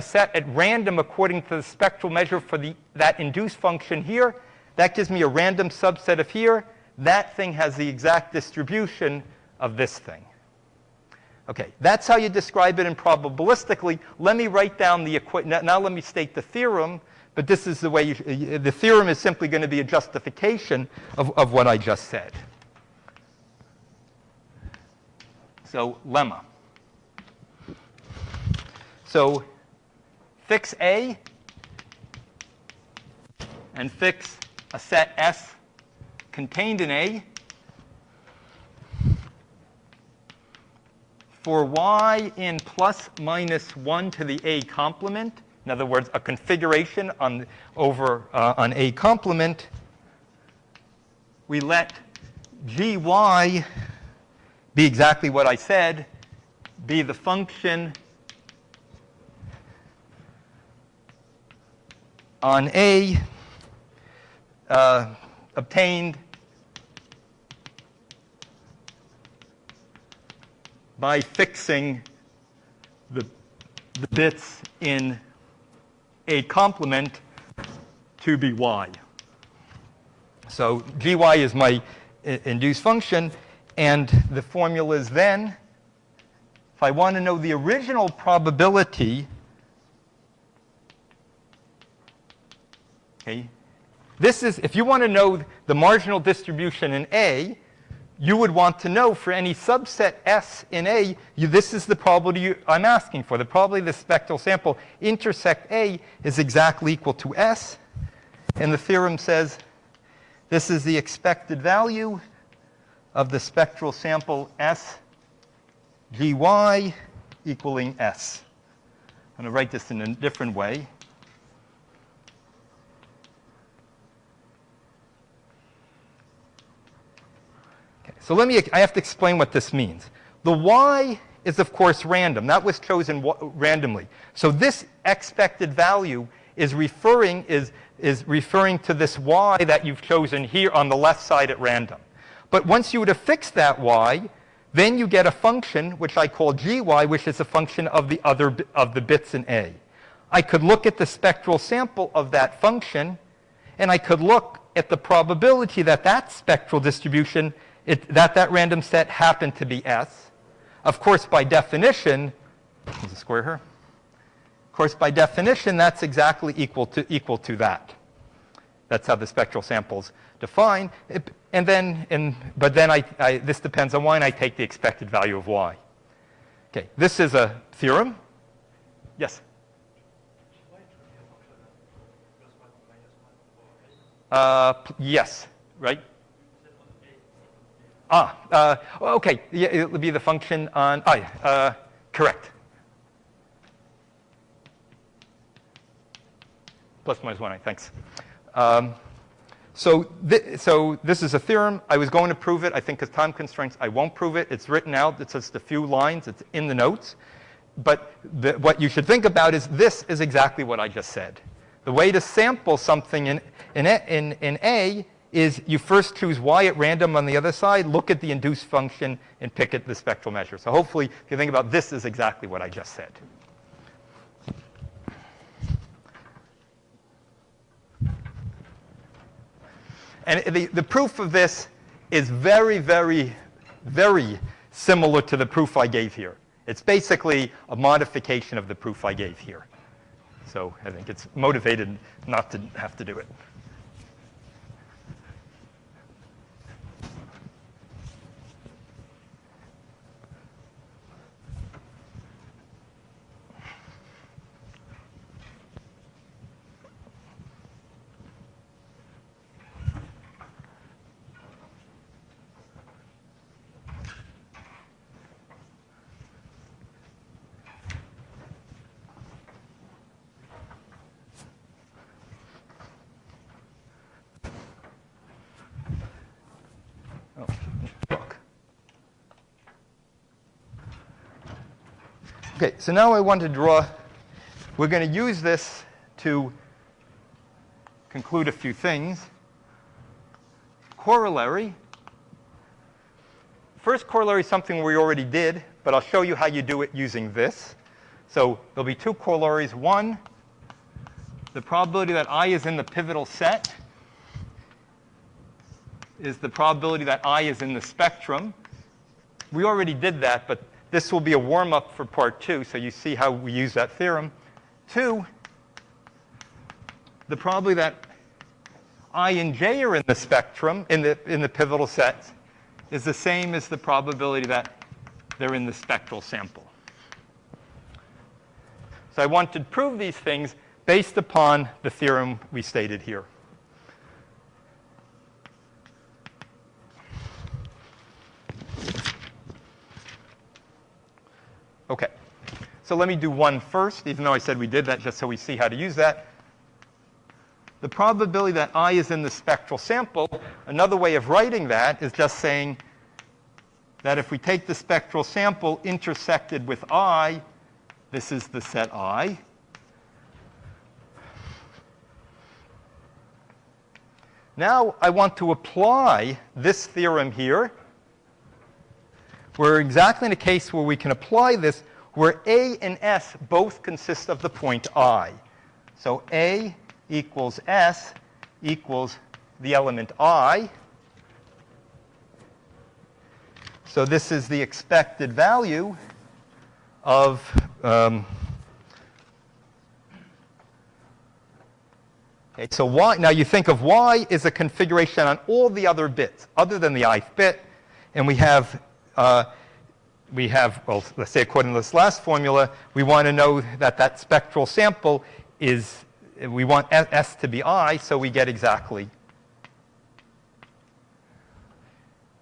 set at random according to the spectral measure for that induced function here. That gives me a random subset of here. That thing has the exact distribution of this thing. Okay, that's how you describe it in probabilistically. Let me write down the equation. Now let me state the theorem. But this is the way the theorem is simply going to be a justification of what I just said. So lemma. So fix A and fix a set S contained in A for y in plus minus 1 to the A complement. In other words, a configuration on A complement. We let gy be exactly what I said, be the function on A obtained by fixing the bits in A complement to be y. So gy is my induced function. And the formula is then, if I want to know the original probability, okay, this is, if you want to know the marginal distribution in A, you would want to know for any subset S in A, this is the probability I'm asking for. The probability the spectral sample intersect A is exactly equal to S. And the theorem says this is the expected value of the spectral sample S GY equaling S. I'm going to write this in a different way. Okay, so I have to explain what this means. The Y is, of course, random. That was chosen randomly. So this expected value is referring to this Y that you've chosen here on the left side at random. But once you would have fixed that Y, then you get a function, which I call GY, which is a function of the bits in A. I could look at the spectral sample of that function, and I could look at the probability that that spectral distribution, that random set happened to be S. Of course, by definition, there's a square here. Of course, by definition, that's exactly equal to that. That's how the spectral sample's defined. But then this depends on Y, and I take the expected value of Y. Okay, this is a theorem. Yes? Yes, right? Okay, yeah, it would be the function on, correct. Plus minus 1, thanks. So this is a theorem. I was going to prove it. I think because time constraints, I won't prove it. It's written out. It's just a few lines. It's in the notes. But what you should think about is this is exactly what I just said. The way to sample something in A is you first choose Y at random on the other side, look at the induced function, and pick at the spectral measure. So hopefully, if you think about this is exactly what I just said. And the proof of this is very, very, very similar to the proof I gave here. It's basically a modification of the proof I gave here. So I think it's motivated not to have to do it. Okay, so now I want to draw, we're going to use this to conclude a few things. Corollary. First corollary is something we already did, but I'll show you how you do it using this. So there'll be two corollaries. One, the probability that I is in the pivotal set is the probability that I is in the spectrum. We already did that, but this will be a warm-up for part 2, so you see how we use that theorem. 2, the probability that I and J are in the spectrum, in the pivotal sets, is the same as the probability that they're in the spectral sample. So I want to prove these things based upon the theorem we stated here. Okay, so let me do one first, even though I said we did that, just so we see how to use that. The probability that I is in the spectral sample, another way of writing that is just saying that if we take the spectral sample intersected with I, this is the set I. Now I want to apply this theorem here. We're exactly in a case where we can apply this where A and S both consist of the point I. So A equals S equals the element I. So this is the expected value of okay, so Y, now you think of Y as a configuration on all the other bits other than the ith bit. And we have, well, let's say according to this last formula, we want to know that that spectral sample is, we want S to be I, so we get exactly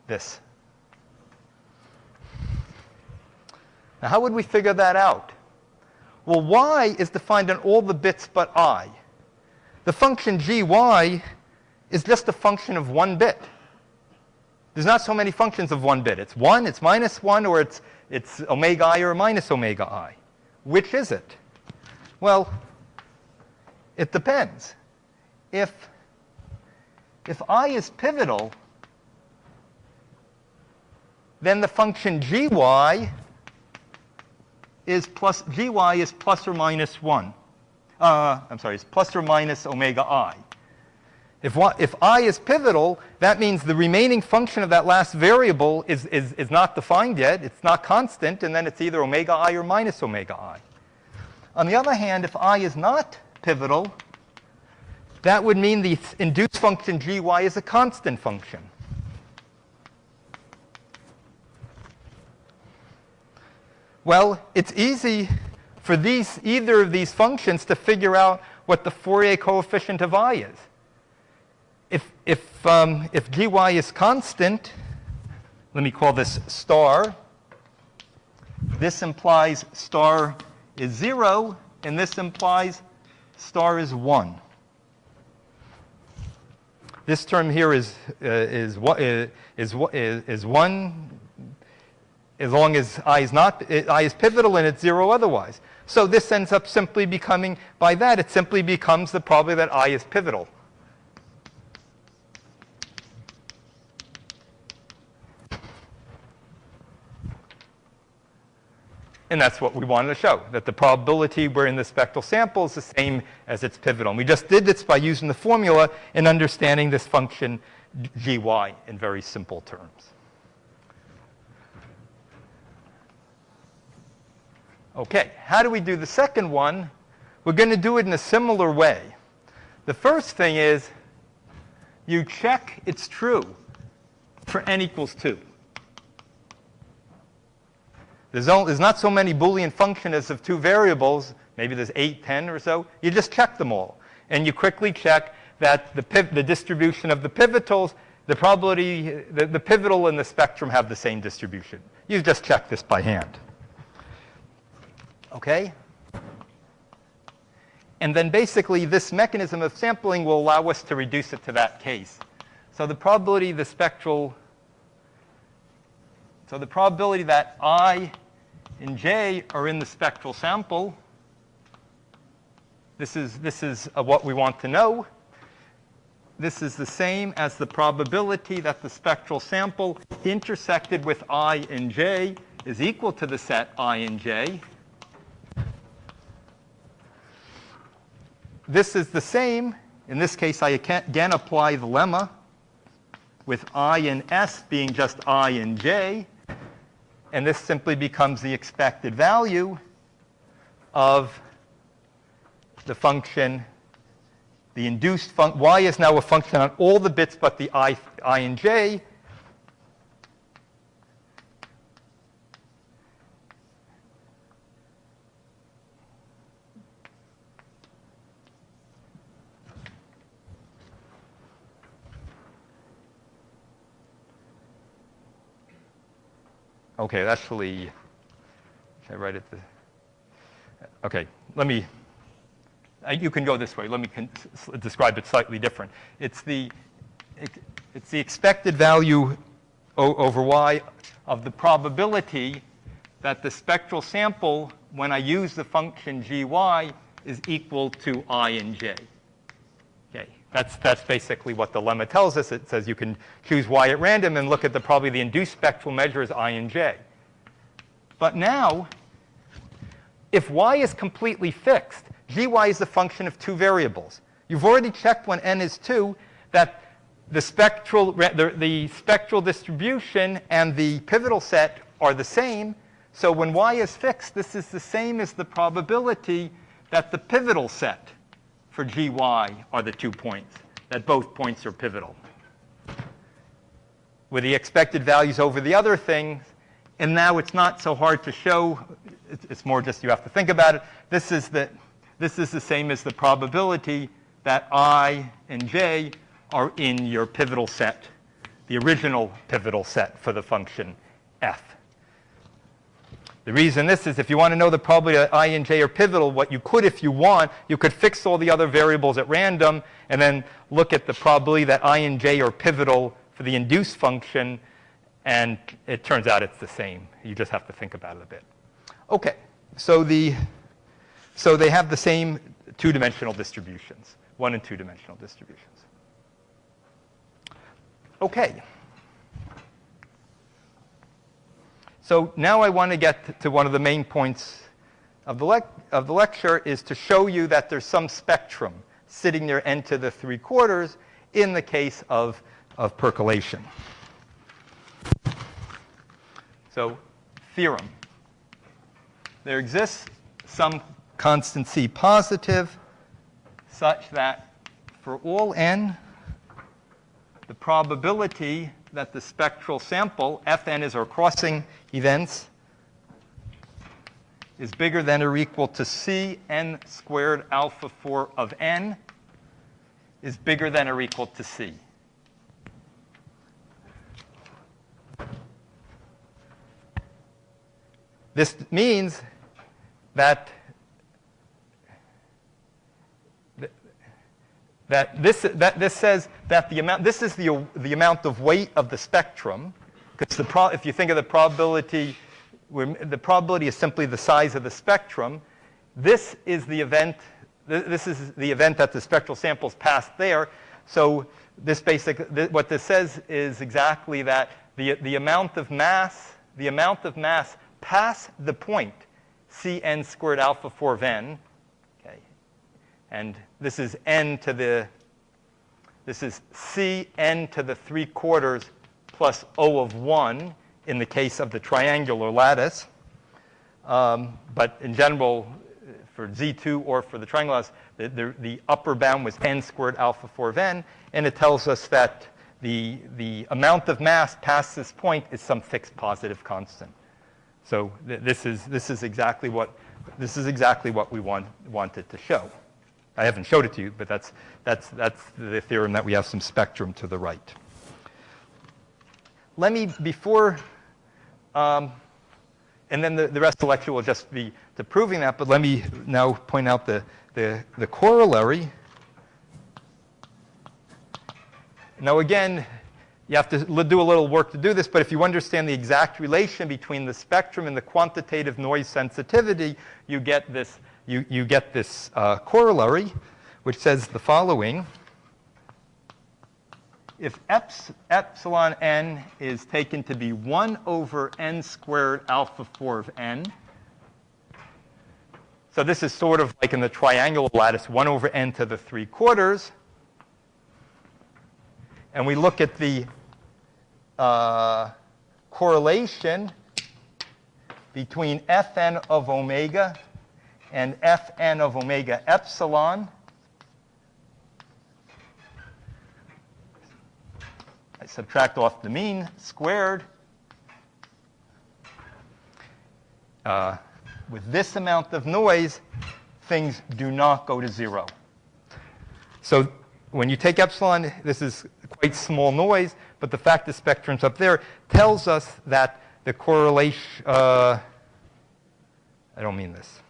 this. Now, how would we figure that out? Well, y is defined on all the bits but I. The function gy is just a function of one bit. There's not so many functions of one bit. It's 1, it's -1, or it's omega I or minus omega I. Which is it? Well, it depends. If I is pivotal, then the function gy is plus or minus 1. It's plus or minus omega I. If I is pivotal, that means the remaining function of that last variable is not defined yet. It's not constant, and then it's either omega I or minus omega I. On the other hand, if I is not pivotal, that would mean the induced function gy is a constant function. Well, it's easy for either of these functions to figure out what the Fourier coefficient of I is. If gy is constant, let me call this star. This implies star is 0, and this implies star is 1. This term here is 1 as long as I is pivotal and it's 0 otherwise. So this ends up simply becoming, by that, it simply becomes the probability that I is pivotal. And that's what we wanted to show, that the probability we're in the spectral sample is the same as its pivotal. And we just did this by using the formula and understanding this function gy in very simple terms. OK, how do we do the second one? We're going to do it in a similar way. The first thing is you check it's true for n equals 2. There's not so many Boolean functions of 2 variables. Maybe there's 8, 10 or so. You just check them all. And you quickly check that the distribution of the pivotals, the probability, the pivotal and the spectrum have the same distribution. You just check this by hand. OK? And then basically, this mechanism of sampling will allow us to reduce it to that case. So the probability that I and j are in the spectral sample, this is what we want to know. This is the same as the probability that the spectral sample intersected with I and j is equal to the set I and j. This is the same. In this case, I again apply the lemma with I and S being just I and j. And this simply becomes the expected value of the function, the induced function. Y is now a function on all the bits but the I and j. OK, actually, should I write it? OK, you can go this way. Let me describe it slightly different. It's the expected value over y of the probability that the spectral sample, when I use the function gy, is equal to I and j. Okay, that's basically what the lemma tells us. It says you can choose y at random and look at probably the induced spectral measure is I and j. But now, if y is completely fixed, gy is a function of 2 variables. You've already checked when n is 2 that the spectral distribution and the pivotal set are the same. So when y is fixed, this is the same as the probability that the pivotal set for gy are the 2 points, that both points are pivotal. with the expected values over the other things. And now it's not so hard to show. It's more just you have to think about it. This is the same as the probability that I and j are in your pivotal set, the original pivotal set for the function f. The reason this is, if you want to know the probability that I and j are pivotal, what you could, if you want, you could fix all the other variables at random and then look at the probability that I and j are pivotal for the induced function, and it turns out it's the same. You just have to think about it a bit. OK, so they have the same two-dimensional distributions, 1- and 2-dimensional distributions. OK. So now I want to get to one of the main points of the lecture, is to show you that there's some spectrum sitting near n to the 3/4 in the case of percolation. So theorem. There exists some constant c positive such that for all n, the probability that the spectral sample, Fn is our crossing events, is bigger than or equal to Cn squared alpha 4 of n, is bigger than or equal to C. This means that this says that the amount, this is the amount of weight of the spectrum, because if you think of the probability is simply the size of the spectrum. This is the event. This is the event that the spectral samples passed there. So this what this says is exactly that the amount of mass past the point Cn squared alpha 4 of n. And this is this is Cn to the 3/4 plus O of 1 in the case of the triangular lattice. But in general, for Z2 or for the triangular lattice, the upper bound was n squared alpha 4 of n. And it tells us that the amount of mass past this point is some fixed positive constant. So this is exactly what we wanted to show. I haven't showed it to you, but that's the theorem that we have some spectrum to the right. Let me, and then the rest of the lecture will just be to proving that, but let me now point out the corollary. Now again, you have to do a little work to do this, but if you understand the exact relation between the spectrum and the quantitative noise sensitivity, you get this corollary, which says the following. If epsilon n is taken to be 1 over n squared alpha 4 of n, so this is sort of like in the triangular lattice, 1 over n to the 3/4. And we look at the correlation between Fn of omega and Fn of omega epsilon. I subtract off the mean squared. With this amount of noise, things do not go to 0. So when you take epsilon, this is quite small noise, but the fact the spectrum's up there tells us that the correlation, I don't mean this.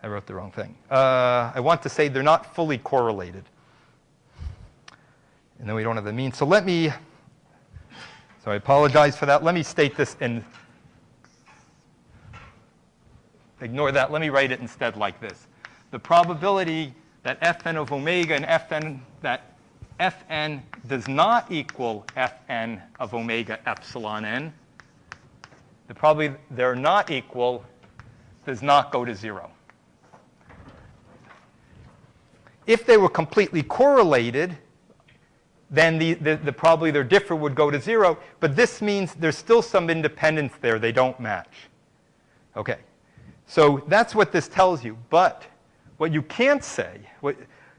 I wrote the wrong thing. I want to say they're not fully correlated. And then we don't have the mean. So I apologize for that. Let me state this and ignore that. Let me write it instead like this. The probability that Fn of omega and that Fn does not equal Fn of omega epsilon n, the probability they're not equal does not go to 0. If they were completely correlated, then the probability they're different would go to 0. But this means there's still some independence there. They don't match. OK. So that's what this tells you. But what you can't say,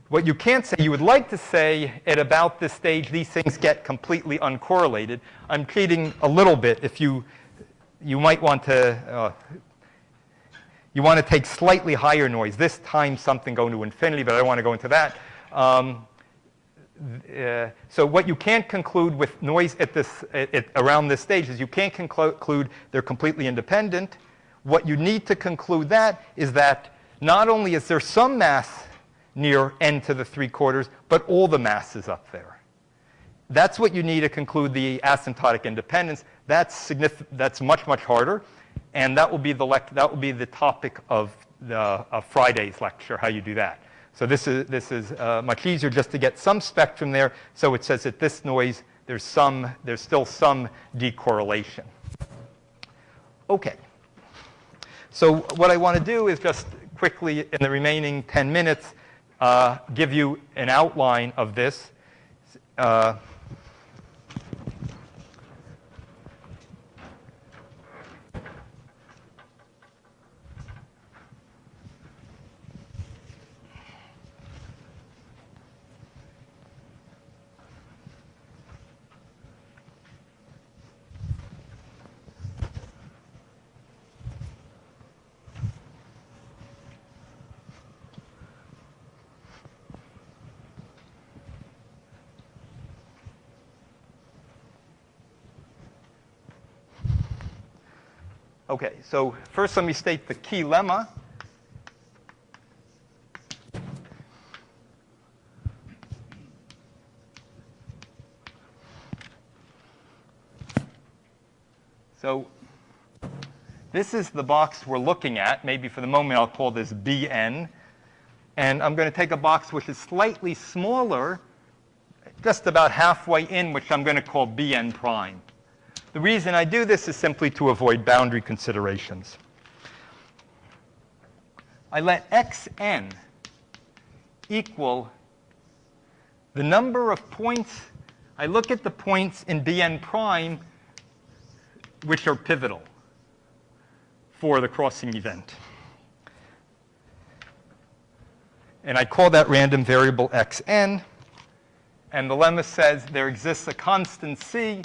What you can't say, you would like to say at about this stage, these things get completely uncorrelated. I'm cheating a little bit. If you might want to, you want to take slightly higher noise. This time something going to infinity, but I don't want to go into that. So what you can't conclude with noise around this stage is you can't conclude they're completely independent. What you need to conclude that is that not only is there some mass near n to the 3/4, but all the mass is up there. That's what you need to conclude the asymptotic independence. That's much, much harder, and that will be the topic of Friday's lecture, how you do that. So this is much easier just to get some spectrum there. So it says that this noise, there's still some decorrelation. Okay. So what I want to do is just quickly, in the remaining 10 minutes, give you an outline of this. Okay, so first let me state the key lemma. So this is the box we're looking at. Maybe for the moment I'll call this Bn. And I'm going to take a box which is slightly smaller, just about halfway in, which I'm going to call Bn prime. The reason I do this is simply to avoid boundary considerations. I let xn equal the number of points. I look at the points in Bn prime which are pivotal for the crossing event. And I call that random variable xn. And the lemma says there exists a constant c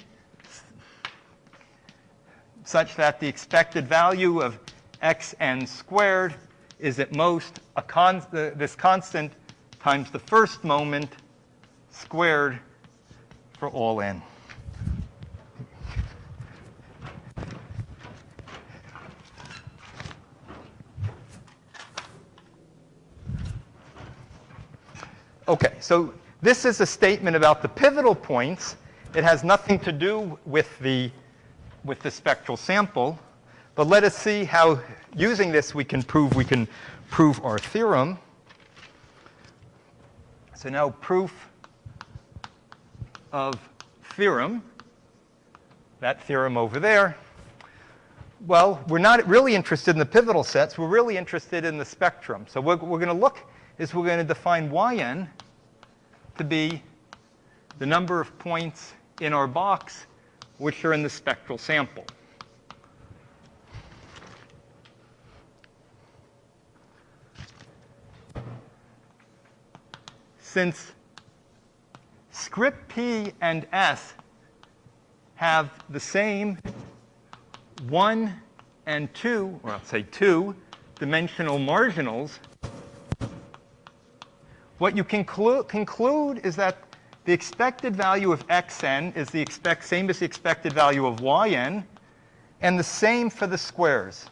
such that the expected value of xn squared is at most this constant times the first moment squared for all n. Okay, so this is a statement about the pivotal points. It has nothing to do with the spectral sample. But let us see how, using this, we can prove our theorem. So now proof of theorem, that theorem over there. Well, we're not really interested in the pivotal sets. We're really interested in the spectrum. So what we're going to look is we're going to define yn to be the number of points in our box which are in the spectral sample. Since script P and S have the same 1 and 2, or I'll say 2 dimensional marginals, what you conclude is that the expected value of xn is the same as the expected value of yn, and the same for the squares.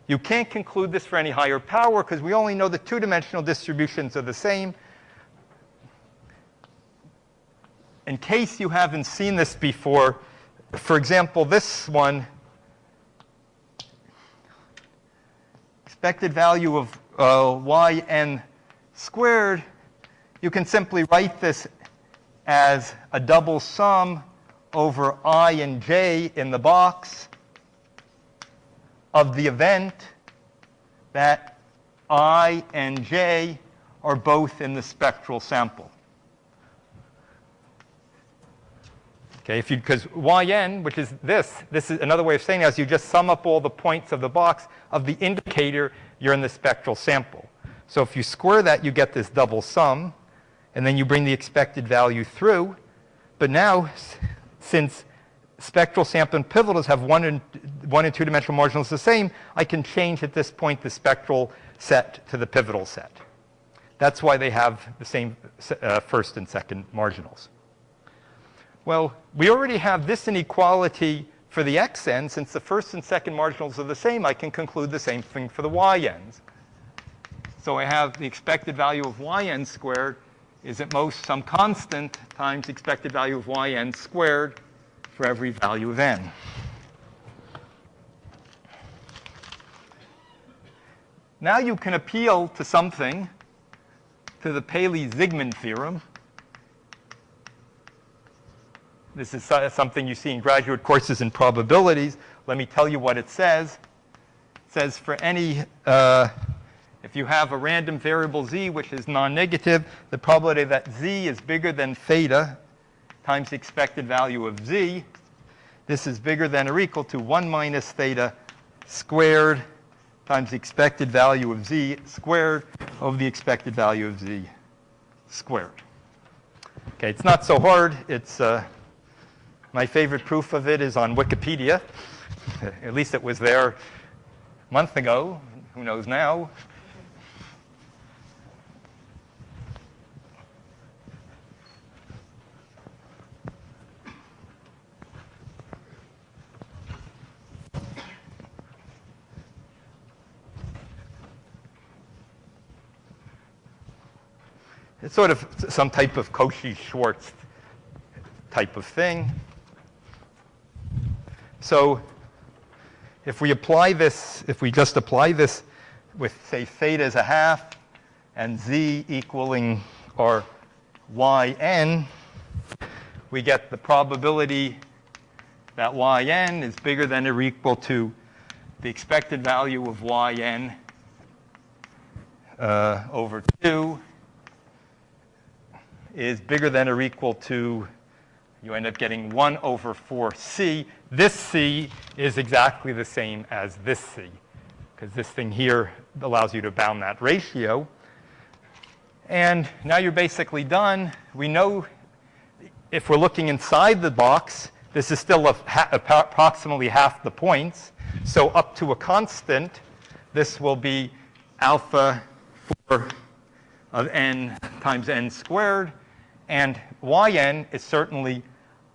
You can't conclude this for any higher power because we only know the two-dimensional distributions are the same. In case you haven't seen this before, for example, this one, expected value of yn squared, you can simply write this as a double sum over I and j in the box of the event that I and j are both in the spectral sample. Okay, because yn, which is this is another way of saying it, is you just sum up all the points of the box of the indicator you're in the spectral sample. So if you square that, you get this double sum, and then you bring the expected value through. But now, since spectral sample and pivotals have one and two-dimensional marginals the same, I can change at this point the spectral set to the pivotal set. That's why they have the same first and second marginals. Well, we already have this inequality for the xn. Since the first and second marginals are the same, I can conclude the same thing for the yns. So I have the expected value of yn squared is at most some constant times the expected value of yn squared for every value of n. Now you can appeal to something, to the Paley-Zygmunt theorem. This is something you see in graduate courses in probabilities. Let me tell you what it says. It says for any, if you have a random variable z which is non-negative, the probability that z is bigger than theta times the expected value of z, this is bigger than or equal to 1 minus theta squared times the expected value of z squared over the expected value of z squared. Okay, it's not so hard. It's my favorite proof of it is on Wikipedia. At least it was there a month ago. Who knows now? It's sort of some type of Cauchy-Schwarz type of thing. So if we apply this, if we just apply this with, say, theta as a half and z equaling our yn, we get the probability that yn is bigger than or equal to the expected value of yn over 2 is bigger than or equal to, you end up getting 1 over 4c. This c is exactly the same as this c, because this thing here allows you to bound that ratio. And now you're basically done. We know if we're looking inside the box, this is still approximately half the points. So up to a constant, this will be alpha 4 of n times n squared. And yn is certainly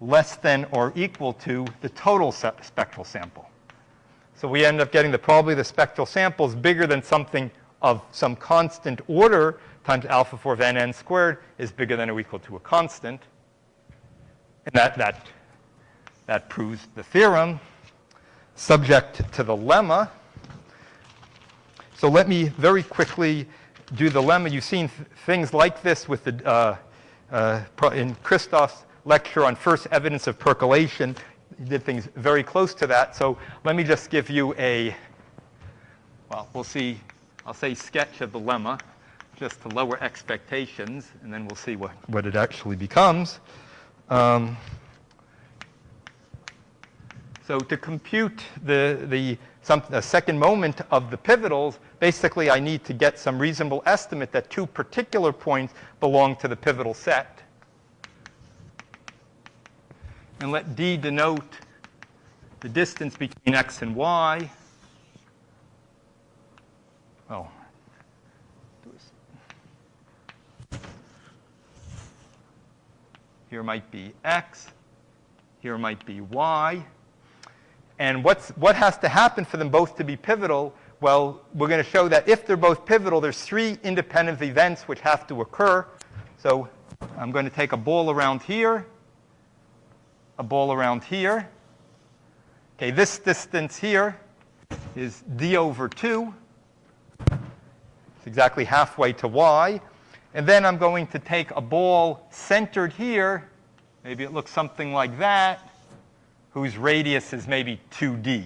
less than or equal to the total spectral sample. So we end up getting the probability the spectral sample is bigger than something of some constant order times alpha 4 of n squared is bigger than or equal to a constant. And that proves the theorem, subject to the lemma. So let me very quickly do the lemma. You've seen things like this with the in Christophe's lecture on first evidence of percolation. He did things very close to that. So let me just give you a, well, we'll see, I'll say sketch of the lemma, just to lower expectations, and then we'll see what it actually becomes. So to compute the second moment of the pivotals, basically I need to get some reasonable estimate that 2 particular points belong to the pivotal set. And let d denote the distance between x and y. Oh. Here might be x. Here might be y. And what has to happen for them both to be pivotal? Well, we're going to show that if they're both pivotal, there's 3 independent events which have to occur. So I'm going to take a ball around here, a ball around here. Okay, this distance here is d over 2. It's exactly halfway to y. And then I'm going to take a ball centered here. Maybe it looks something like that, whose radius is maybe 2d.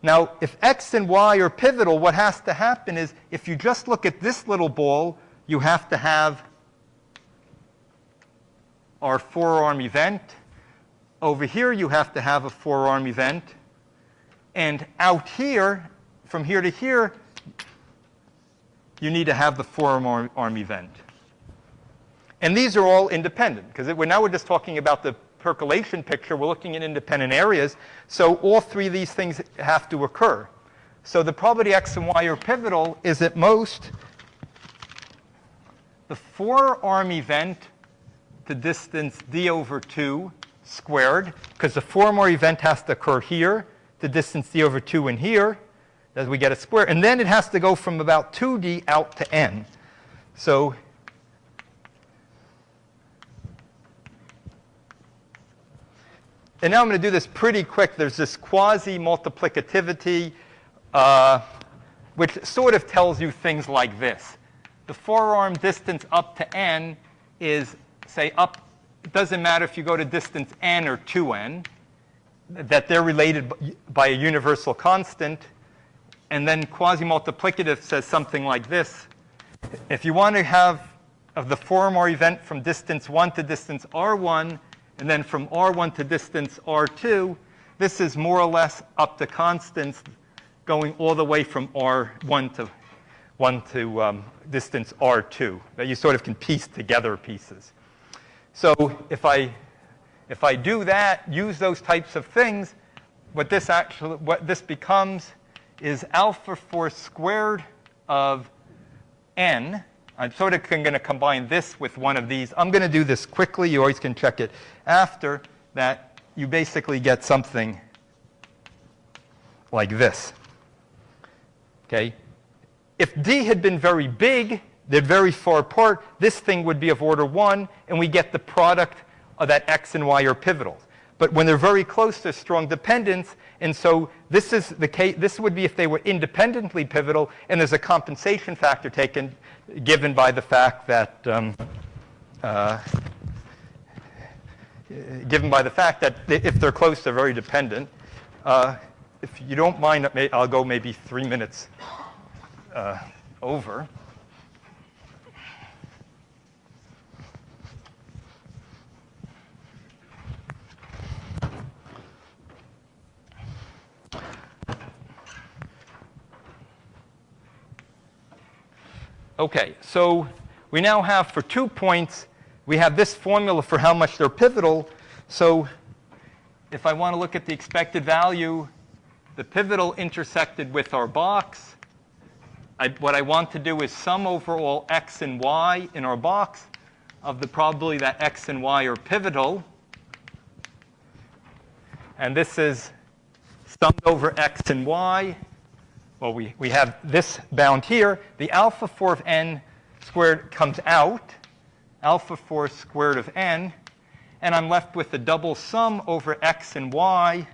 Now, if x and y are pivotal, what has to happen is if you just look at this little ball, you have to have our four-arm event. Over here, you have to have a four-arm event. And out here, from here to here, you need to have the four-arm event. And these are all independent, because now we're just talking about the percolation picture. We're looking at independent areas. So all three of these things have to occur. So the probability x and y are pivotal is at most the four-arm event to distance d over 2 squared, because the four-arm event has to occur here to distance d over 2 in here, as we get a square. And then it has to go from about 2d out to n. So and now I'm going to do this pretty quick. There's this quasi-multiplicativity, which sort of tells you things like this. The four-arm distance up to n is, say, up. It doesn't matter if you go to distance n or 2n, that they're related by a universal constant. And then quasi-multiplicative says something like this. If you want to have of the four-arm event from distance 1 to distance r1, and then from r1 to distance r2, this is more or less up to constants going all the way from r1 to distance r2. That you sort of can piece together pieces. So if I do that, use those types of things, what this becomes is alpha 4 squared of n. I'm sort of going to combine this with one of these. I'm going to do this quickly. You always can check it after that. You basically get something like this. Okay? If d had been very big, they're very far apart, this thing would be of order 1, and we get the product of that x and y are pivotal. But when they're very close, there's strong dependence. And so this is the case. This would be if they were independently pivotal, and there's a compensation factor given by the fact that if they're close, they're very dependent. If you don't mind, I'll go maybe 3 minutes over. Okay, so we now have, for 2 points, we have this formula for how much they're pivotal. So if I want to look at the expected value, the pivotal intersected with our box, what I want to do is sum over all x and y in our box of the probability that x and y are pivotal. And this is summed over x and y. Well, we have this bound here. The alpha 4 of n squared comes out, alpha 4 squared of n. And I'm left with the double sum over x and y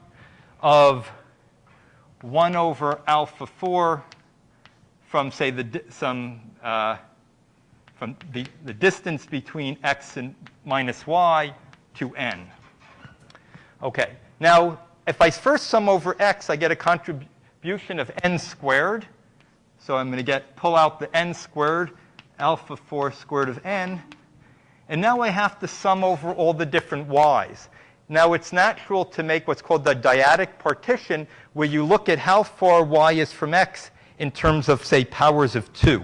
of 1 over alpha 4 from, say, the distance between x and minus y to n. OK. Now, if I first sum over x, I get a contribution of n squared. So I'm going to pull out the n squared, alpha 4 squared of n. And now I have to sum over all the different y's. Now, it's natural to make what's called the dyadic partition, where you look at how far y is from x in terms of, say, powers of 2.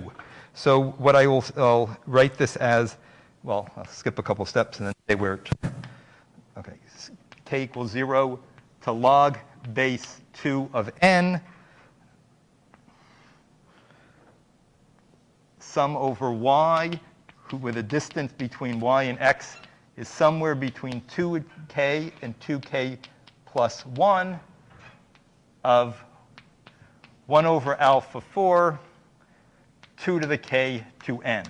So what I'll write this as, well, I'll skip a couple steps and then say where it, OK, k equals 0 to log base 2 of n, sum over y, where the distance between y and x is somewhere between 2k and 2k plus 1 of 1 over alpha 4, 2 to the k to n.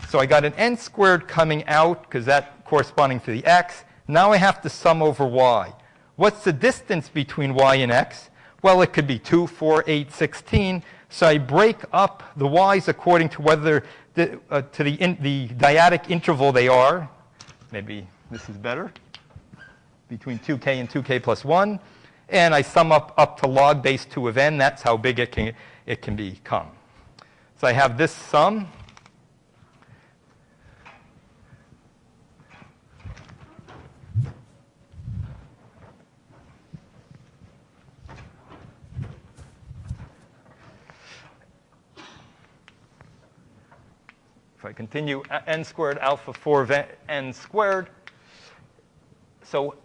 So I got an n squared coming out, because that's corresponding to the x. Now I have to sum over y. What's the distance between y and x? Well, it could be 2, 4, 8, 16. So I break up the y's according to whether the dyadic interval they are. Maybe this is better. Between 2k and 2k plus 1. And I sum up to log base 2 of n. That's how big it can become. So I have this sum. if I continue, n squared alpha 4 of n squared. So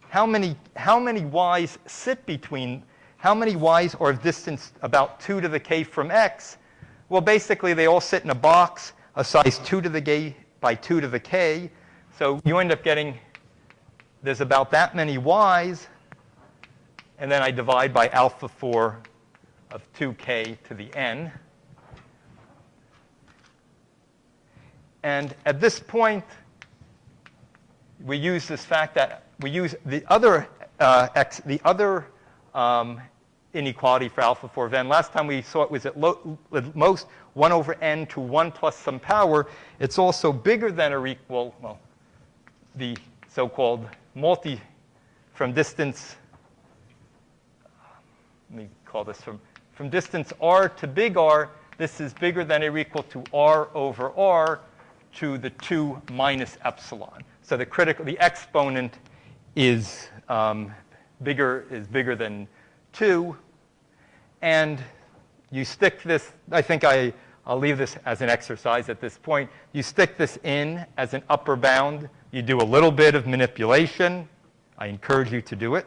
how many y's sit between, how many y's are of distance about 2 to the k from x? Well, basically, they all sit in a box of size 2 to the k by 2 to the k. So you end up getting, there's about that many y's. And then I divide by alpha 4 of 2k to the n. And at this point, we use this fact that we use the other inequality for alpha 4 of n. Last time we saw it was at most 1 over n to 1 plus some power. It's also bigger than or equal, well, the so-called multi from distance, let me call this from distance r to big R, this is bigger than or equal to r over r to the 2 minus epsilon. So the exponent is bigger than 2. And you stick this, I think I'll leave this as an exercise at this point. You stick this in as an upper bound. You do a little bit of manipulation. I encourage you to do it.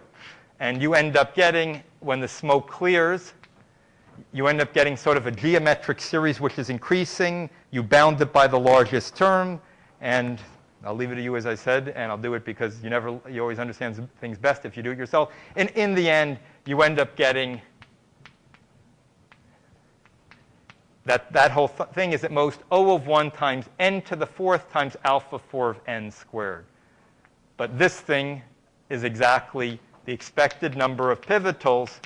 And you end up getting, when the smoke clears, you end up getting sort of a geometric series which is increasing. You bound it by the largest term. And I'll leave it to you, as I said, and I'll do it because you always understand things best if you do it yourself. And in the end, you end up getting that whole thing is at most O of 1 times n to the 4th times alpha 4 of n squared. But this thing is exactly the expected number of pivotals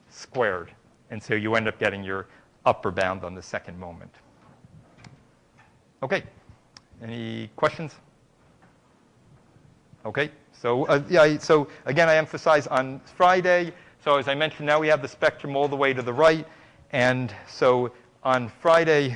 squared. And so you end up getting your upper bound on the second moment. OK. Any questions? OK. So, so again, I emphasize on Friday. So as I mentioned, now we have the spectrum all the way to the right. And so on Friday,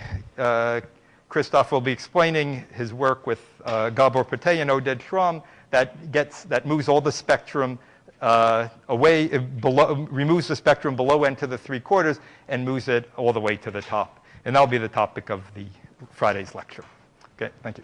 Christophe will be explaining his work with Gabor Pate and Oded Schramm that moves all the spectrum away, removes the spectrum below n to the 3/4 and moves it all the way to the top. And that'll be the topic of the Friday's lecture. OK, thank you.